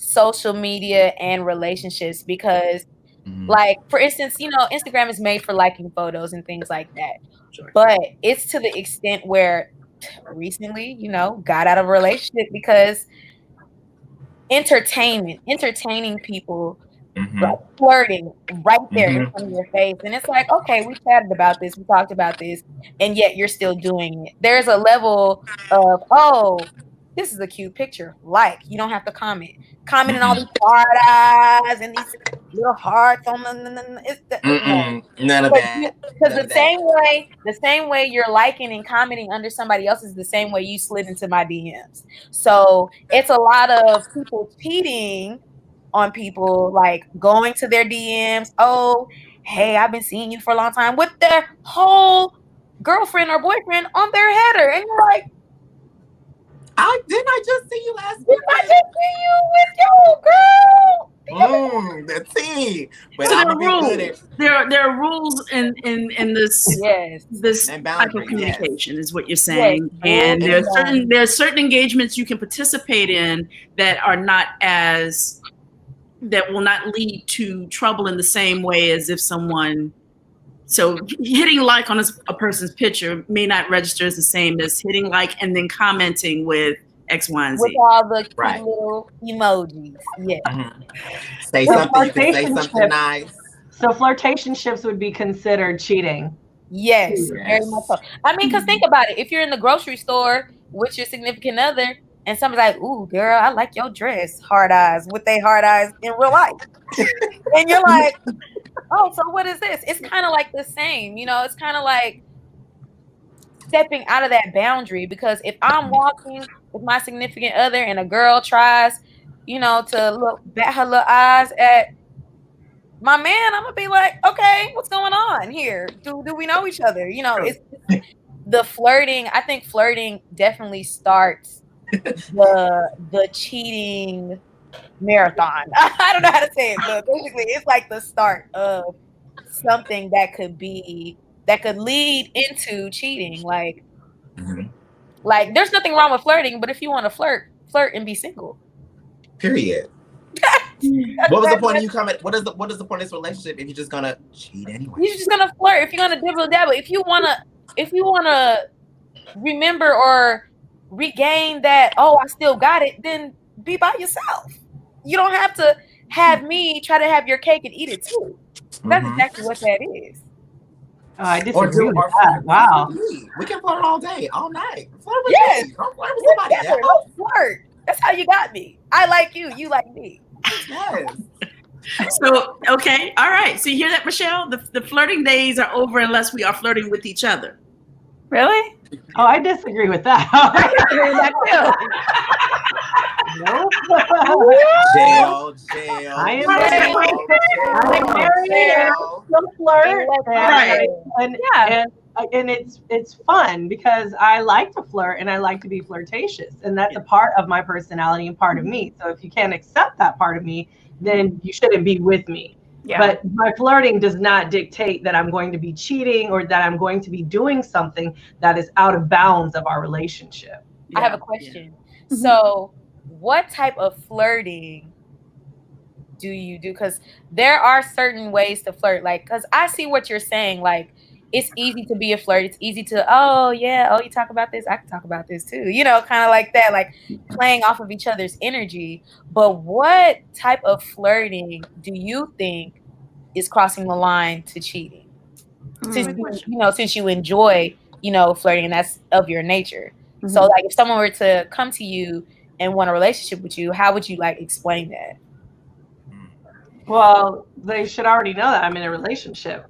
social media and relationships, because like, for instance, you know, Instagram is made for liking photos and things like that. Sure. But it's to the extent where recently, you know, got out of a relationship because entertaining people, like flirting right there in front of your face. And it's like, okay, we chatted about this, we talked about this, and yet you're still doing it. There's a level of, oh, this is a cute picture. Like, you don't have to comment. Commenting all these hard eyes and these little hearts on None of that. Because the same way you're liking and commenting under somebody else is the same way you slid into my DMs. So it's a lot of people cheating on people, like going to their DMs. Oh, hey, I've been seeing you for a long time, with their whole girlfriend or boyfriend on their header, and you're like, didn't I just see you last week? didn't I just see you with your girl? The tea. But So I'm there are gonna be rules. There are rules in this this And type of boundaries, communication is what you're saying. Yes. And there's certain engagements you can participate in that are not as that will not lead to trouble in the same way as if someone. So hitting like on a person's picture may not register as the same as hitting like and then commenting with X, Y, and Z. With all the cute little emojis. Yeah. Say something. You can say something nice. So flirtationships would be considered cheating. Yes, very much so. I mean, because think about it. If you're in the grocery store with your significant other and somebody's like, ooh, girl, I like your dress. Hard eyes. With they hard eyes in real life. And you're like, oh, so what is this? It's kind of like the same. You know, it's kind of like stepping out of that boundary, because if I'm walking with my significant other and a girl tries, you know, to bat her little eyes at my man, I'm gonna be like, okay, what's going on here? Do we know each other? You know, it's the flirting. I think flirting definitely starts the cheating marathon. I don't know how to say it, but basically it's like the start of something that could lead into cheating. Like there's nothing wrong with flirting, but if you want to flirt and be single. Period. What was the point of you coming? What is the point of this relationship if you're just gonna cheat anyway? You're just gonna flirt. If you're gonna dibble dabble, if you wanna remember or regain that, oh, I still got it, then be by yourself. You don't have to have me try to have your cake and eat it too. That's exactly what that is. Oh, I disagree with that. Wow. We can flirt all day, all night. Flirt with me. Don't flirt with somebody else. Let's flirt. That's how you got me. I like you. You like me. Yes. So, okay. All right. So you hear that, Michelle? The flirting days are over unless we are flirting with each other. Really? Oh, I disagree with that. I disagree with that too. Nope. Jail. I am married. Still flirt. Right. And it's fun because I like to flirt and I like to be flirtatious, and that's a part of my personality and part of me. So if you can't accept that part of me, then you shouldn't be with me. Yeah. But my flirting does not dictate that I'm going to be cheating or that I'm going to be doing something that is out of bounds of our relationship. I have a question. Yeah. So what type of flirting do you do? Because there are certain ways to flirt. Like, because I see what you're saying. Like, it's easy to be a flirt. It's easy to, oh, yeah, oh, you talk about this? I can talk about this too. You know, kind of like that, like playing off of each other's energy. But what type of flirting do you think is crossing the line to cheating? Since you enjoy, flirting, and that's of your nature. Mm-hmm. So, like, if someone were to come to you and want a relationship with you, how would you, like, explain that? Well, they should already know that I'm in a relationship.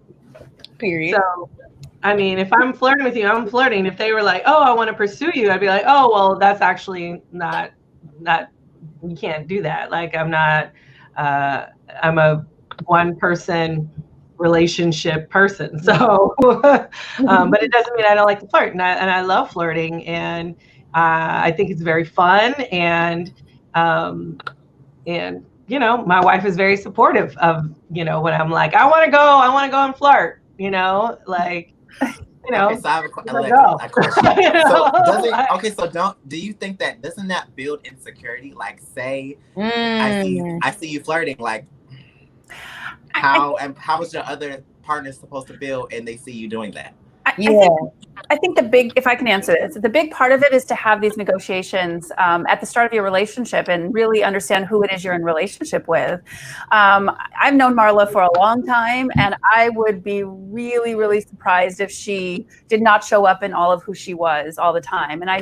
Period. So, I mean, if I'm flirting with you, I'm flirting. If they were like, oh, I want to pursue you, I'd be like, oh, well, that's actually not, we can't do that. Like, I'm not, I'm a one person relationship person. So, but it doesn't mean I don't like to flirt. And I love flirting. And I think it's very fun. And my wife is very supportive of, when I'm like, I want to go and flirt, like, Okay, so I have a question. Do you think that doesn't that build insecurity? Like, say, I see you flirting. Like, how is your other partner supposed to feel, and they see you doing that? I think the big, if I can answer this, the big part of it is to have these negotiations at the start of your relationship and really understand who it is you're in relationship with. I've known Marla for a long time, and I would be really, really surprised if she did not show up in all of who she was all the time. And I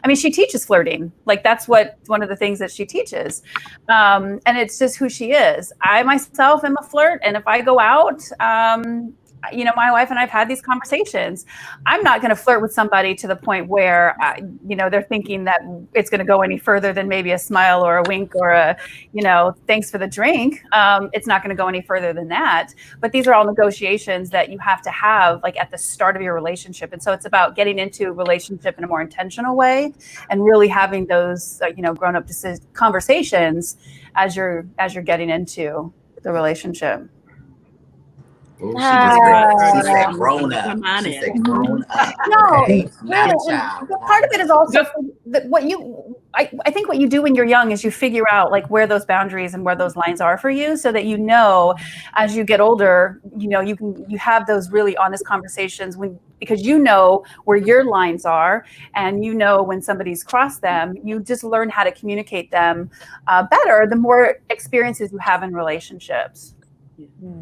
mean, she teaches flirting. Like, that's one of the things that she teaches. And it's just who she is. I myself am a flirt, and if I go out, you know, my wife and I've had these conversations. I'm not going to flirt with somebody to the point where, you know, they're thinking that it's going to go any further than maybe a smile or a wink or a, you know, thanks for the drink. It's not going to go any further than that. But these are all negotiations that you have to have, like, at the start of your relationship. And so it's about getting into a relationship in a more intentional way and really having those, you know, grown-up conversations as you're getting into the relationship. Ooh, she said grown up. She said grown up. No, okay. Not a child. Part of it is also I think what you do when you're young is you figure out, like, where those boundaries and where those lines are for you, so that, you know, as you get older, you know, you have those really honest conversations because you know where your lines are, and you know when somebody's crossed them. You just learn how to communicate them better the more experiences you have in relationships.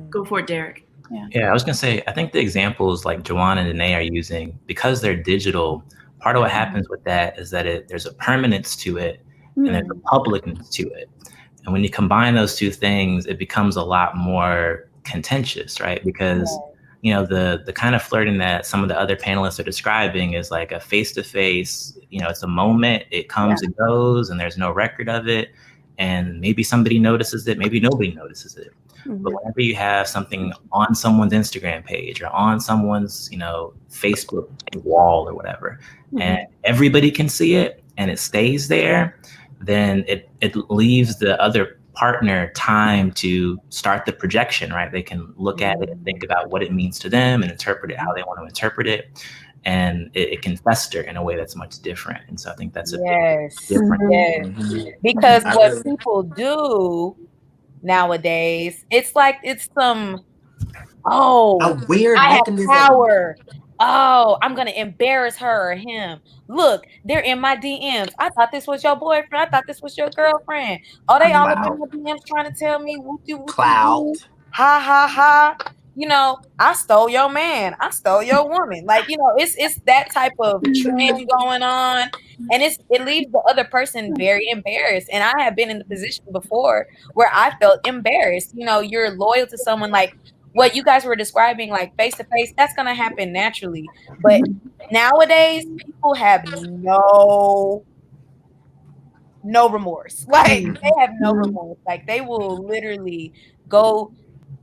Go for it, Derek. Yeah, I was gonna say, I think the examples like JeJuan and Denee are using, because they're digital, part of what happens with that is that there's a permanence to it and there's a publicness to it. And when you combine those two things, it becomes a lot more contentious, right? Because, you know, the kind of flirting that some of the other panelists are describing is like a face-to-face, you know, it's a moment, it comes and goes, and there's no record of it. And maybe somebody notices it, maybe nobody notices it. But whenever you have something on someone's Instagram page or on someone's, you know, Facebook wall or whatever, and everybody can see it and it stays there, then it leaves the other partner time to start the projection, right? They can look at it and think about what it means to them and interpret it how they want to interpret it. And it can fester in a way that's much different. And so I think that's a big difference. Because what people do nowadays, it's like it's some a weird mechanism. Power. Oh, I'm gonna embarrass her or him. Look, they're in my DMs. I thought this was your boyfriend. I thought this was your girlfriend. Oh, they all up in my DMs trying to tell me what you clout. Ha ha ha. You know, I stole your man. I stole your woman. Like, you know, it's that type of trend going on, and it leaves the other person very embarrassed. And I have been in the position before where I felt embarrassed. You know, you're loyal to someone, like what you guys were describing, like face to face. That's gonna happen naturally. But nowadays, people have no remorse. Like, they have no remorse. Like, they will literally go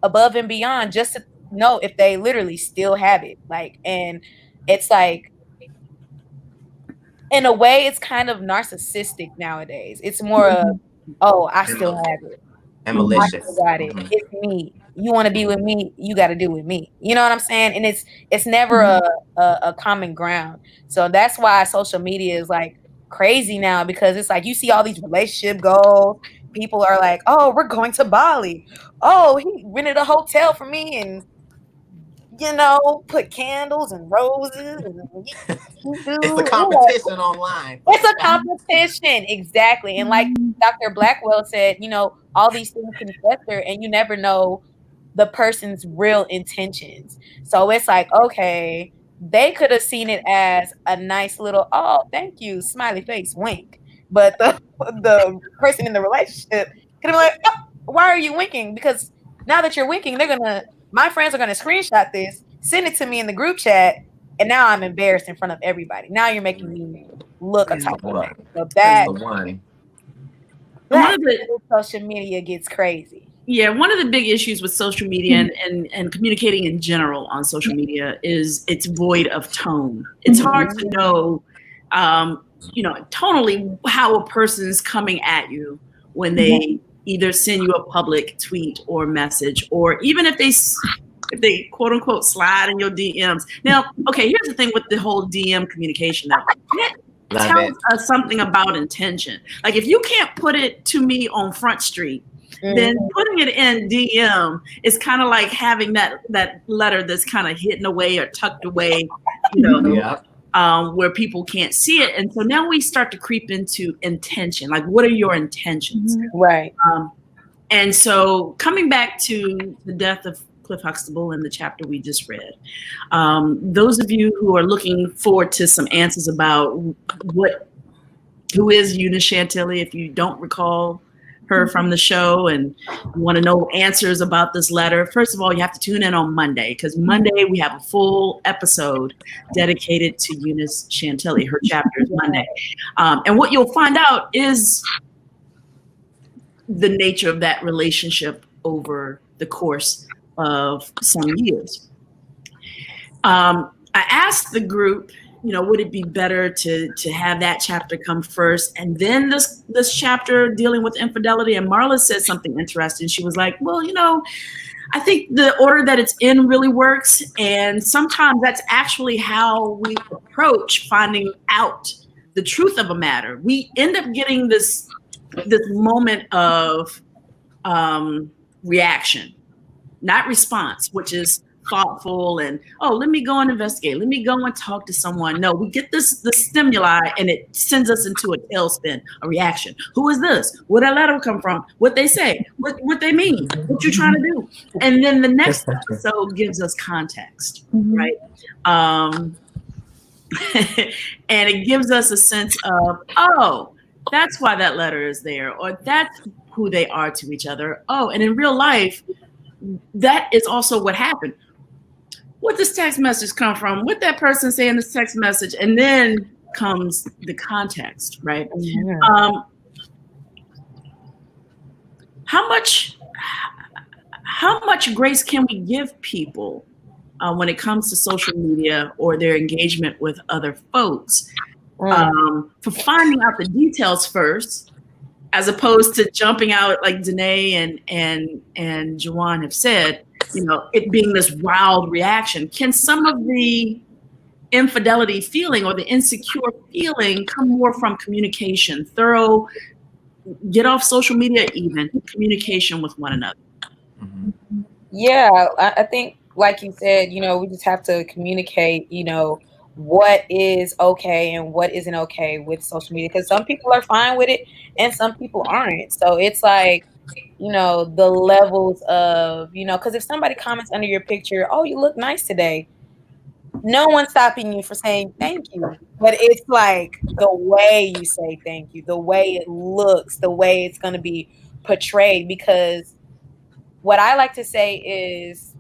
above and beyond just to know if they literally still have it. Like, and it's like, in a way, it's kind of narcissistic nowadays. It's more of, oh, I still have it. And malicious. I still got it. It's me. You want to be with me, you got to do with me. You know what I'm saying? And it's never a common ground. So that's why social media is like crazy now, because it's like you see all these relationship goals. People are like, oh, we're going to Bali. Oh, he rented a hotel for me and, you know, put candles and roses. And it's a competition online. It's a competition. Exactly. And like Dr. Blackwell said, you know, all these things can fester and you never know the person's real intentions. So it's like, okay, they could have seen it as a nice little, oh, thank you, smiley face, wink. But the person in the relationship could be like, oh, why are you winking? Because now that you're winking, my friends are gonna screenshot this, send it to me in the group chat, and now I'm embarrassed in front of everybody. Now you're making me look a type of way. So that's social media gets crazy. Yeah, one of the big issues with social media and communicating in general on social media is it's void of tone. It's hard to know, you know, tonally how a person's coming at you when they either send you a public tweet or message, or even if they if they quote unquote slide in your DMs. Now, okay, here's the thing with the whole DM communication. That tells us something about intention. Like if you can't put it to me on Front Street, then putting it in DM is kind of like having that letter that's kind of hidden away or tucked away, you know, where people can't see it. And so now we start to creep into intention. Like, what are your intentions? Right. And so coming back to the death of Cliff Huxtable in the chapter we just read, those of you who are looking forward to some answers about who is Eunice Chantilly, if you don't recall her from the show and you want to know answers about this letter, first of all, you have to tune in on Monday, because Monday we have a full episode dedicated to Eunice Chantilly. Her chapter is Monday. And what you'll find out is the nature of that relationship over the course of some years. I asked the group, you know, would it be better to have that chapter come first and then this chapter dealing with infidelity? And Marla said something interesting. She was like, well, you know, I think the order that it's in really works. And sometimes that's actually how we approach finding out the truth of a matter. We end up getting this moment of reaction, not response, which is thoughtful and, oh, let me go and investigate. Let me go and talk to someone. No, we get the stimuli and it sends us into a tailspin, a reaction. Who is this? Where that letter come from? What they say? What they mean? What you trying to do? And then the next episode gives us context, right? And it gives us a sense of, oh, that's why that letter is there, or that's who they are to each other. Oh, and in real life, that is also what happened. What this text message come from? What that person say in this text message? And then comes the context, right? How much grace can we give people when it comes to social media or their engagement with other folks for finding out the details first, as opposed to jumping out like Denee and JeJuan have said, you know, it being this wild reaction? Can some of the infidelity feeling or the insecure feeling come more from communication, thorough, get off social media, even communication with one another? Yeah, I think, like you said, you know, we just have to communicate, you know, what is okay and what isn't okay with social media, because some people are fine with it and some people aren't. So it's like, you know, the levels of, you know, because if somebody comments under your picture, oh, you look nice today, no one's stopping you for saying thank you. But it's like the way you say thank you, the way it looks, the way it's going to be portrayed. Because what I like to say is,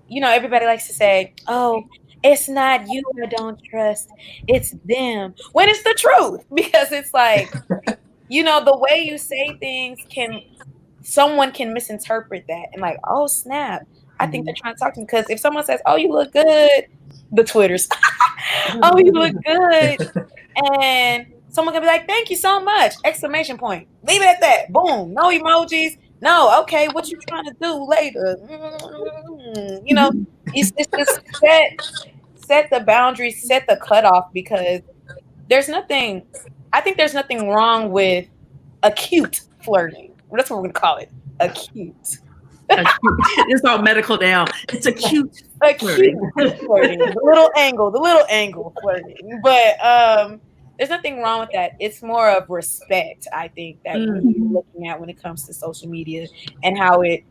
you know, everybody likes to say, oh, it's not you I don't trust, it's them. When it's the truth, because it's like, you know, the way you say things someone can misinterpret that and like, oh snap, I think they're trying to talk to me. Because if someone says, oh, you look good, the Twitters, oh, you look good, and someone can be like, thank you so much, exclamation point, leave it at that, boom, no emojis, no, okay, what you trying to do later? You know, it's just set the boundaries, set the cutoff, because I think there's nothing wrong with acute flirting. That's what we're gonna call it. Acute. It's all medical now. It's acute flirting. The little angle flirting. But there's nothing wrong with that. It's more of respect, I think, that we're looking at when it comes to social media and how it,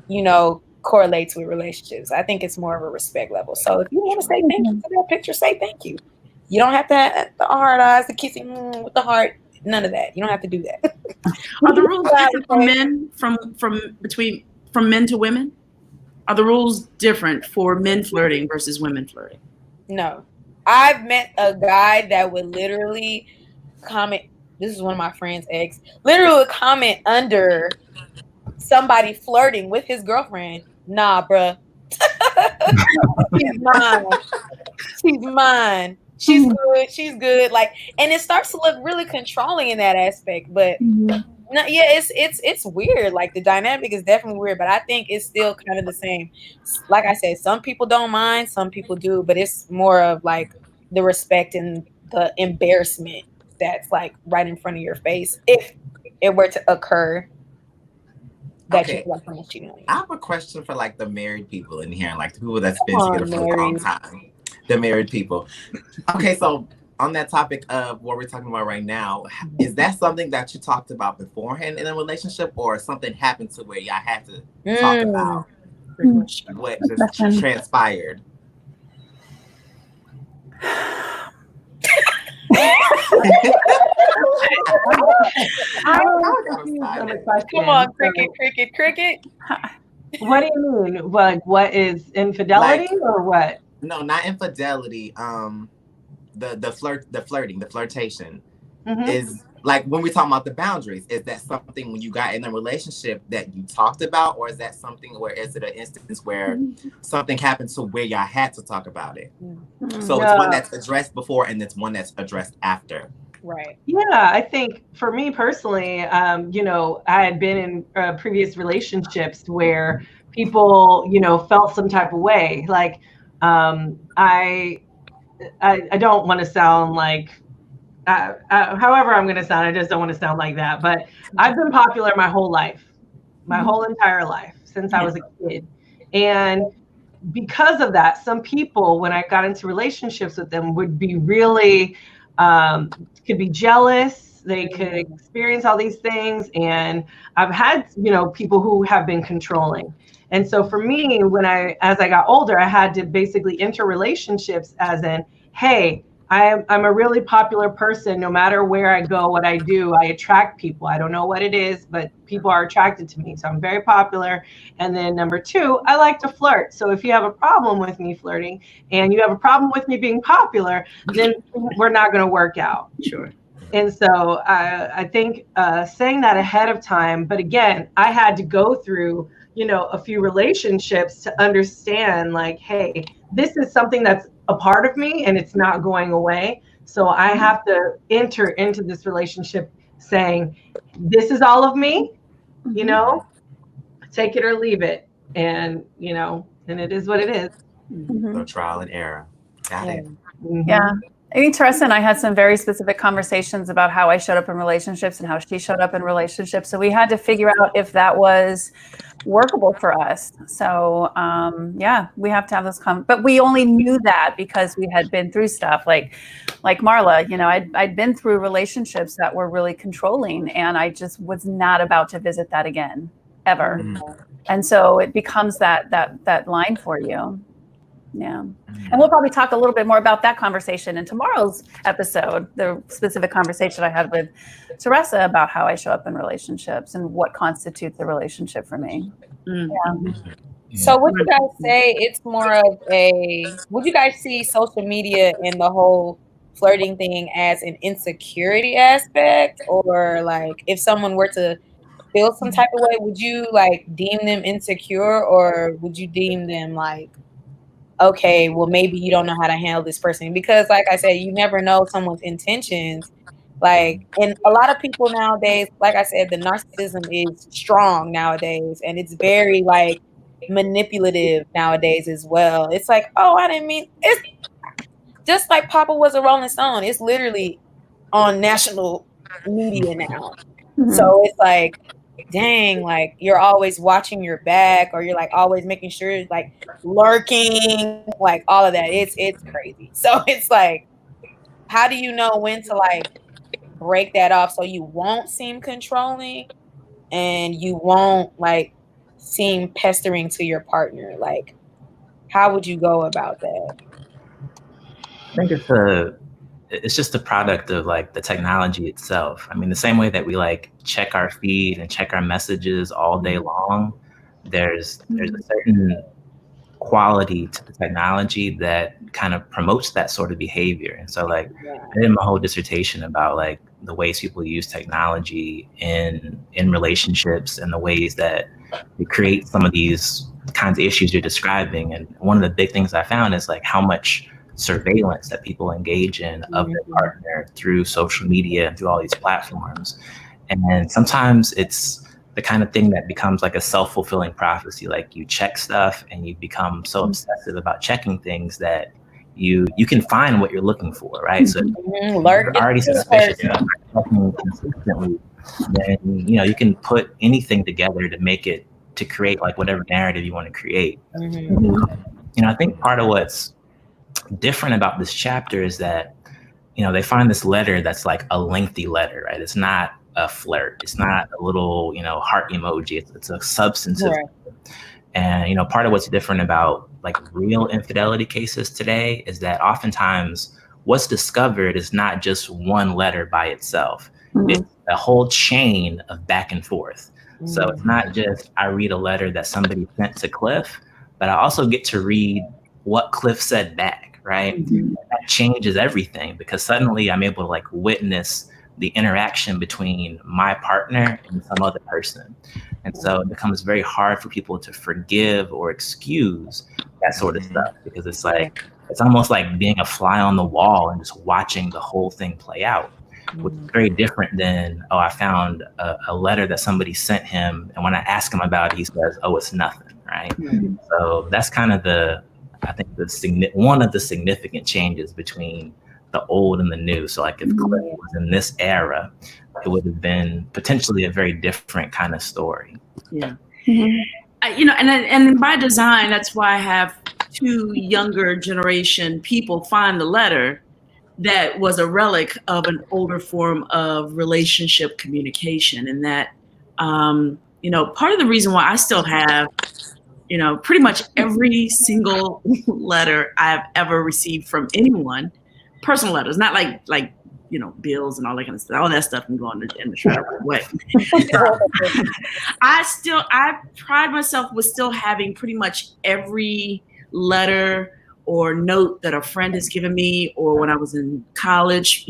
you know, correlates with relationships. I think it's more of a respect level. So if you want to say thank you to that picture, say thank you. You don't have to have the hard eyes, the kissing with the heart, none of that. You don't have to do that. Are the rules different for men from men to women? Are the rules different for men flirting versus women flirting? No. I've met a guy that would literally comment, this is one of my friend's ex, literally would comment under somebody flirting with his girlfriend. Nah, bruh. She's mine. She's good. Like, and it starts to look really controlling in that aspect. But No, yeah, it's weird. Like the dynamic is definitely weird, but I think it's still kind of the same. Like I said, some people don't mind, some people do, but it's more of like the respect and the embarrassment that's like right in front of your face if it were to occur that you Okay. feel like someone's cheating on you. I have a question for like the married people in here, like the people that's been Come on, together for a long married. time. The married people. Okay, so on that topic of what we're talking about right now, is that something that you talked about beforehand in a relationship, or something happened to where y'all had to talk about what just transpired? Come on, cricket. What do you mean? Like, what is infidelity, Like, or what? No, not infidelity. The flirtation Mhm. is like when we're talking about the boundaries. Is that something when you got in a relationship that you talked about, or is that something where is it an instance where something happened to where y'all had to talk about it? So it's one that's addressed before and it's one that's addressed after. Right. Yeah, I think for me personally, you know, I had been in previous relationships where people, you know, felt some type of way. Like, I don't want to sound like, however I'm going to sound, I just don't want to sound like that. But I've been popular my whole life, my whole entire life since I was a kid. And because of that, some people, when I got into relationships with them, would be really, could be jealous. They could experience all these things. And I've had, you know, people who have been controlling. And so for me, as I got older, I had to basically enter relationships as in, hey, I'm a really popular person. No matter where I go, what I do, I attract people. I don't know what it is, but people are attracted to me. So I'm very popular. And then number two, I like to flirt. So if you have a problem with me flirting and you have a problem with me being popular, then we're not going to work out. Sure. And so I think saying that ahead of time, but again, I had to go through, you know, a few relationships to understand like, hey, this is something that's a part of me and it's not going away. So I have to enter into this relationship saying, this is all of me, you know, take it or leave it. And, you know, and it is what it is. So trial and error. Got it. Yeah. I think Teresa and I had some very specific conversations about how I showed up in relationships and how she showed up in relationships. So we had to figure out if that was workable for us. So yeah, we have to have those but we only knew that because we had been through stuff like Marla, you know, I'd been through relationships that were really controlling, and I just was not about to visit that again, ever. And so it becomes that line for you. Yeah. And we'll probably talk a little bit more about that conversation in tomorrow's episode, the specific conversation I had with Teresa about how I show up in relationships and what constitutes a relationship for me. Yeah. So would you guys say it's more of would you guys see social media and the whole flirting thing as an insecurity aspect, or like if someone were to feel some type of way, would you like deem them insecure, or would you deem them like, okay, well, maybe you don't know how to handle this person? Because like I said, you never know someone's intentions. Like, and a lot of people nowadays, like I said, the narcissism is strong nowadays, and it's very like manipulative nowadays as well. It's like, oh, I didn't mean, it's just like Papa was a Rolling Stone. It's literally on national media now. So it's like, dang, like you're always watching your back, or you're like always making sure, like lurking, like all of that. It's crazy. So it's like, how do you know when to like break that off so you won't seem controlling and you won't like seem pestering to your partner? Like, how would you go about that? I think it's just a product of like the technology itself. I mean, the same way that we like check our feed and check our messages all day long, there's a certain quality to the technology that kind of promotes that sort of behavior. And so like I did my whole dissertation about like the ways people use technology in relationships and the ways that it creates some of these kinds of issues you're describing. And one of the big things I found is like how much surveillance that people engage in of their partner through social media and through all these platforms. And sometimes it's the kind of thing that becomes like a self-fulfilling prophecy. Like you check stuff and you become so obsessive about checking things that you can find what you're looking for, right? So you're already suspicious about checking consistently, then you can put anything together to create like whatever narrative you want to create. I think part of what's different about this chapter is that they find this letter that's like a lengthy letter, right? It's not a flirt. It's not a little heart emoji. It's a substantive. Right. And part of what's different about like real infidelity cases today is that oftentimes what's discovered is not just one letter by itself. It's a whole chain of back and forth. So it's not just I read a letter that somebody sent to Cliff, but I also get to read what Cliff said back, right? That changes everything, because suddenly I'm able to like witness the interaction between my partner and some other person. And so it becomes very hard for people to forgive or excuse that sort of stuff, because it's like, it's almost like being a fly on the wall and just watching the whole thing play out, which is very different than, I found a letter that somebody sent him, and when I ask him about it, he says, it's nothing, right? So that's kind of I think one of the significant changes between the old and the new. So like if Cliff was in this era, it would have been potentially a very different kind of story. Yeah. And by design, that's why I have two younger generation people find the letter that was a relic of an older form of relationship communication. And that, part of the reason why I still have, pretty much every single letter I've ever received from anyone, personal letters, not like bills and all that kind of stuff. All that stuff can go in the trash away. I pride myself with still having pretty much every letter or note that a friend has given me, or when I was in college,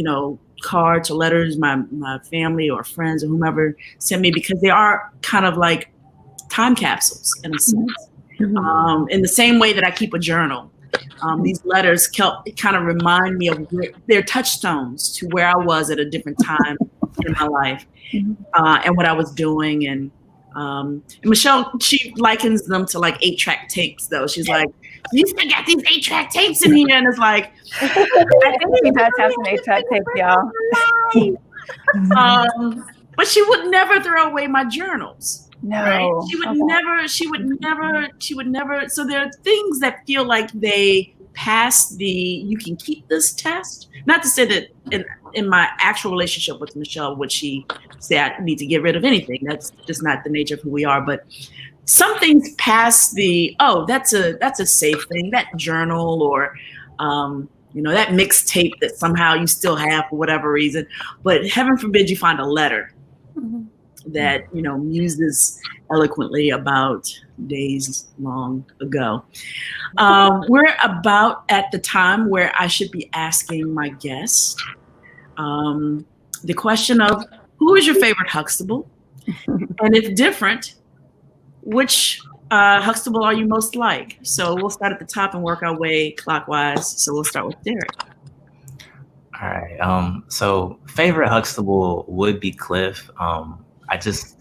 cards or letters my family or friends or whomever sent me, because they are kind of like time capsules in a sense. In the same way that I keep a journal. These letters kind of remind me of they're touchstones to where I was at a different time in my life and what I was doing. And Michelle, she likens them to like 8-track tapes, though. She's like, you still got these 8-track tapes in here? And it's like, I think he does have some 8-track tapes, y'all. But she would never throw away my journals. No, right? She would never. So there are things that feel like they pass you can keep this test. Not to say that in my actual relationship with Michelle, would she say I need to get rid of anything? That's just not the nature of who we are. But some things pass that's a safe thing, that journal or, that mixtape that somehow you still have for whatever reason. But heaven forbid you find a letter that muses eloquently about days long ago. We're about at the time where I should be asking my guest the question of, who is your favorite Huxtable? And if different, which Huxtable are you most like? So we'll start at the top and work our way clockwise. So we'll start with Derek. All right. So favorite Huxtable would be Cliff. I just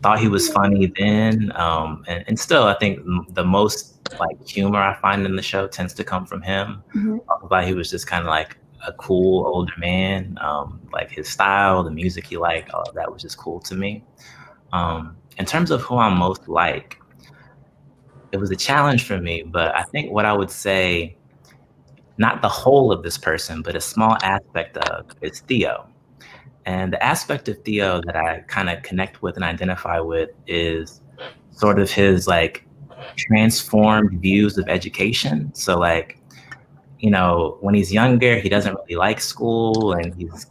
thought he was funny then, and still I think the most like humor I find in the show tends to come from him. I thought he was just kind of like a cool older man. Like his style, the music he liked, all of that was just cool to me. In terms of who I'm most like, it was a challenge for me, but I think what I would say, not the whole of this person, but a small aspect of, is Theo. And the aspect of Theo that I kind of connect with and identify with is sort of his like transformed views of education. So like, when he's younger, he doesn't really like school and he's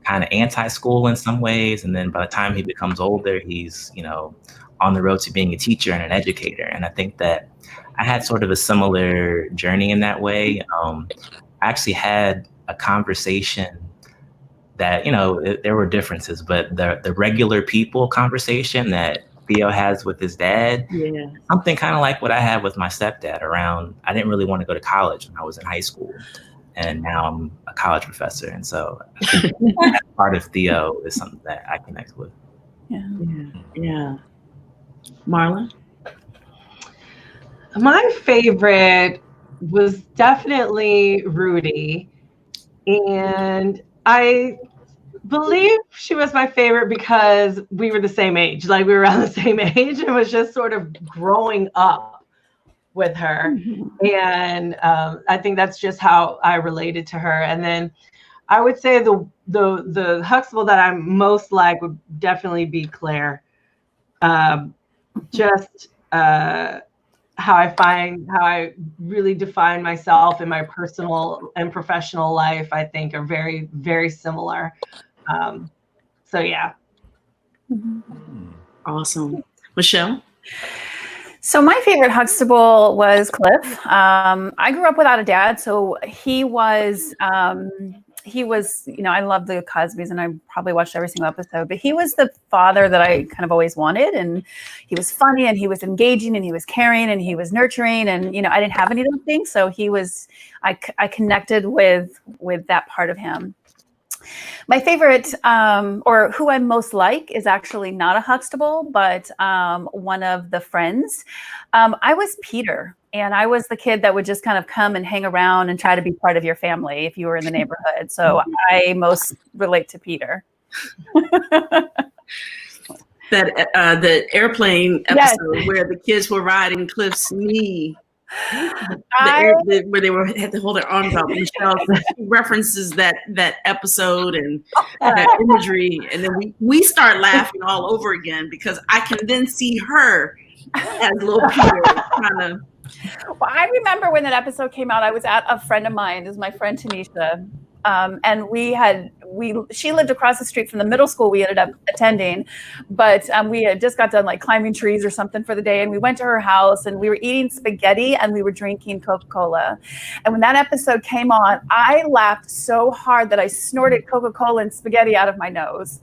kind of anti-school in some ways. And then by the time he becomes older, he's, on the road to being a teacher and an educator. And I think that I had sort of a similar journey in that way. I actually had a conversation that, there were differences, but the regular people conversation that Theo has with his dad, something kind of like what I had with my stepdad around, I didn't really want to go to college when I was in high school. And now I'm a college professor. And so I think that part of Theo is something that I connect with. Yeah. Marla? My favorite was definitely Rudy. And I believe she was my favorite because we were the same age. Like, we were around the same age. It was just sort of growing up with her. And I think that's just how I related to her. And then I would say the Huxtable that I'm most like would definitely be Claire. How I really define myself in my personal and professional life, I think are very, very similar. So yeah. Awesome. Michelle? So my favorite Huxtable was Cliff. I grew up without a dad, so he was, I love the Cosbys and I probably watched every single episode, but he was the father that I kind of always wanted. And he was funny and he was engaging and he was caring and he was nurturing. And, I didn't have any of those things. So I connected with that part of him. My favorite, or who I'm most like, is actually not a Huxtable, but one of the friends. I was Peter, and I was the kid that would just kind of come and hang around and try to be part of your family if you were in the neighborhood. So I most relate to Peter. The airplane episode where the kids were riding Cliff's knee. Where they had to hold their arms out. Michelle references that episode and that imagery, and then we start laughing all over again because I can then see her as little Peter kind of. Well, I remember when that episode came out, I was at a friend of mine, is my friend Tanisha, and she lived across the street from the middle school we ended up attending, but we had just got done like climbing trees or something for the day, and we went to her house and we were eating spaghetti and we were drinking Coca-Cola. And when that episode came on, I laughed so hard that I snorted Coca-Cola and spaghetti out of my nose.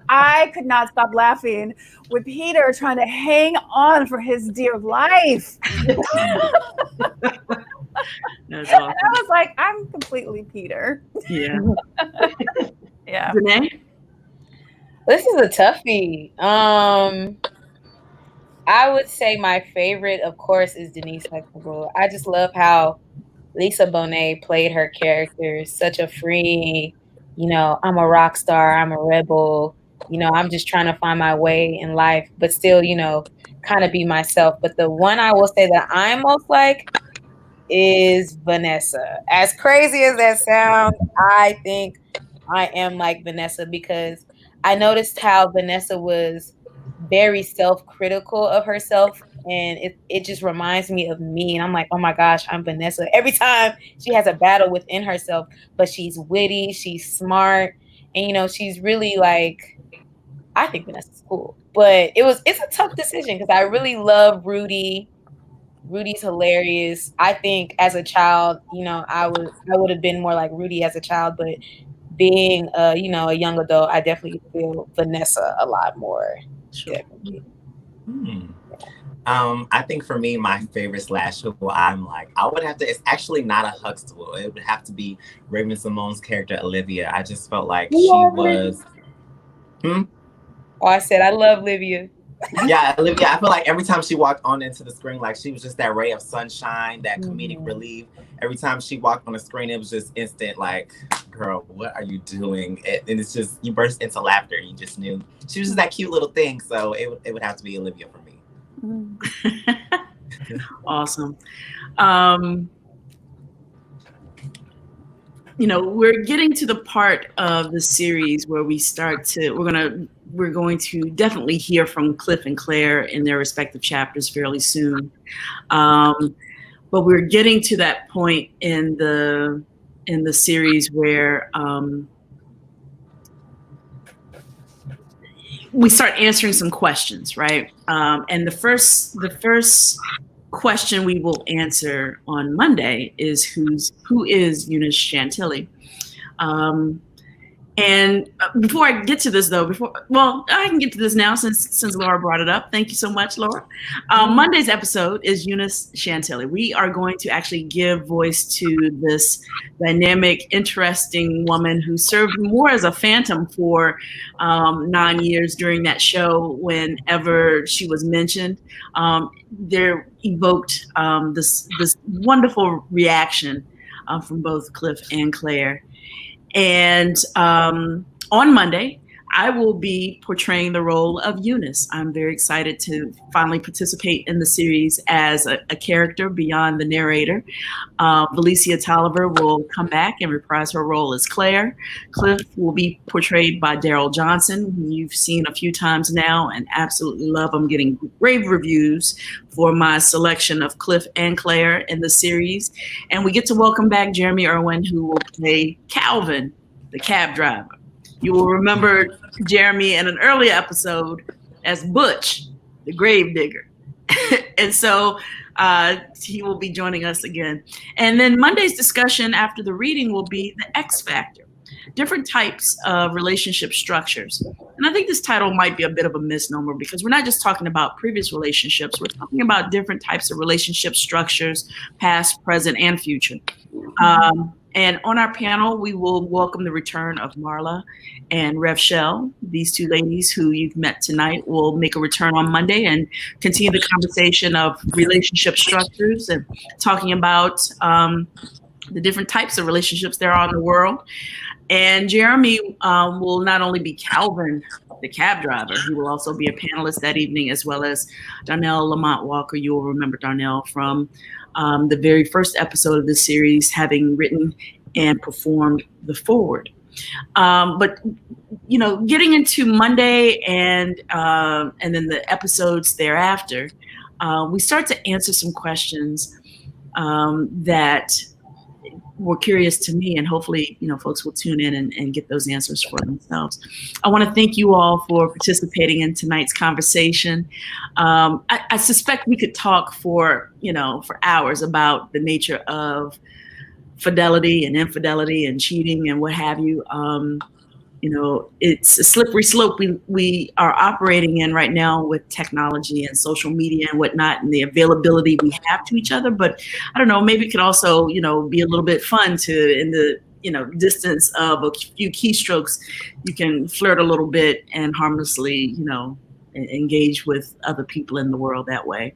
I could not stop laughing with Peter trying to hang on for his dear life. That's awesome. And I was like, I'm completely Peter. Yeah. Yeah. Renee? This is a toughie. I would say my favorite, of course, is Denise Huxtable. I just love how Lisa Bonet played her character. Such a free, I'm a rock star, I'm a rebel, I'm just trying to find my way in life, but still, kind of be myself. But the one I will say that I'm most like is Vanessa. As crazy as that sounds, I think I am like Vanessa because I noticed how Vanessa was very self-critical of herself, and it just reminds me of me, and I'm like, oh my gosh, I'm Vanessa every time she has a battle within herself. But she's witty, she's smart, and she's really like, I think Vanessa's cool. But it's a tough decision because I really love Rudy. Rudy's hilarious. I think as a child, I would have been more like Rudy as a child, but being a young adult, I definitely feel Vanessa a lot more. Sure. I think for me, my favorite who I'm like, I would have to, it's actually not a Huxtable. It would have to be Raven Simone's character, Olivia. I just felt like she was. Oh, I said I love Olivia. Yeah, Olivia, I feel like every time she walked on into the screen, like she was just that ray of sunshine, that comedic relief. Every time she walked on the screen, it was just instant, like, girl, what are you doing? And it's just, you burst into laughter. You just knew. She was just that cute little thing. So it would have to be Olivia for me. Awesome. We're getting to the part of the series where we're going to definitely hear from Cliff and Claire in their respective chapters fairly soon. But we're getting to that point in the series where we start answering some questions, right? And the first question we will answer on Monday is who is Eunice Chantilly? And before I get to this, though, I can get to this now since Laura brought it up. Thank you so much, Laura. Monday's episode is Eunice Chantilly. We are going to actually give voice to this dynamic, interesting woman who served more as a phantom for 9 years during that show. Whenever she was mentioned, there evoked this wonderful reaction from both Cliff and Claire. And on Monday, I will be portraying the role of Eunice. I'm very excited to finally participate in the series as a character beyond the narrator. Valicia Tolliver will come back and reprise her role as Claire. Cliff will be portrayed by Daryl Johnson, who you've seen a few times now and absolutely love. I'm getting rave reviews for my selection of Cliff and Claire in the series. And we get to welcome back Jeremy Irwin, who will play Calvin, the cab driver. You will remember Jeremy in an earlier episode as Butch, the grave digger. And so he will be joining us again. And then Monday's discussion after the reading will be the X Factor, different types of relationship structures. And I think this title might be a bit of a misnomer because we're not just talking about previous relationships. We're talking about different types of relationship structures, past, present, and future. And on our panel, we will welcome the return of Marla and Rev Shell. These two ladies who you've met tonight will make a return on Monday and continue the conversation of relationship structures and talking about the different types of relationships there are in the world. And Jeremy will not only be Calvin, the cab driver, he will also be a panelist that evening, as well as Darnell Lamont Walker. You will remember Darnell from the very first episode of this series, having written and performed the foreword. But you know, getting into Monday and then the episodes thereafter, we start to answer some questions that were curious to me, and hopefully, you know, folks will tune in and get those answers for themselves. I want to thank you all for participating in tonight's conversation. I suspect we could talk for hours about the nature of fidelity and infidelity and cheating and what have you. You know, it's a slippery slope we are operating in right now with technology and social media and whatnot, and the availability we have to each other. But I don't know, maybe it could also, you know, be a little bit fun to, in the, you know, distance of a few keystrokes, you can flirt a little bit and harmlessly, you know, engage with other people in the world that way.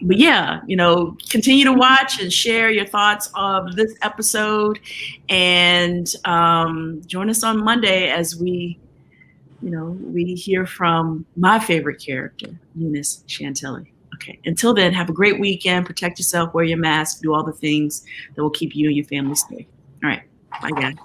But yeah, you know, continue to watch and share your thoughts of this episode, and join us on Monday as we hear from my favorite character, Eunice Chantilly. Okay, until then, have a great weekend. Protect yourself, wear your mask, do all the things that will keep you and your family safe. All right, bye guys.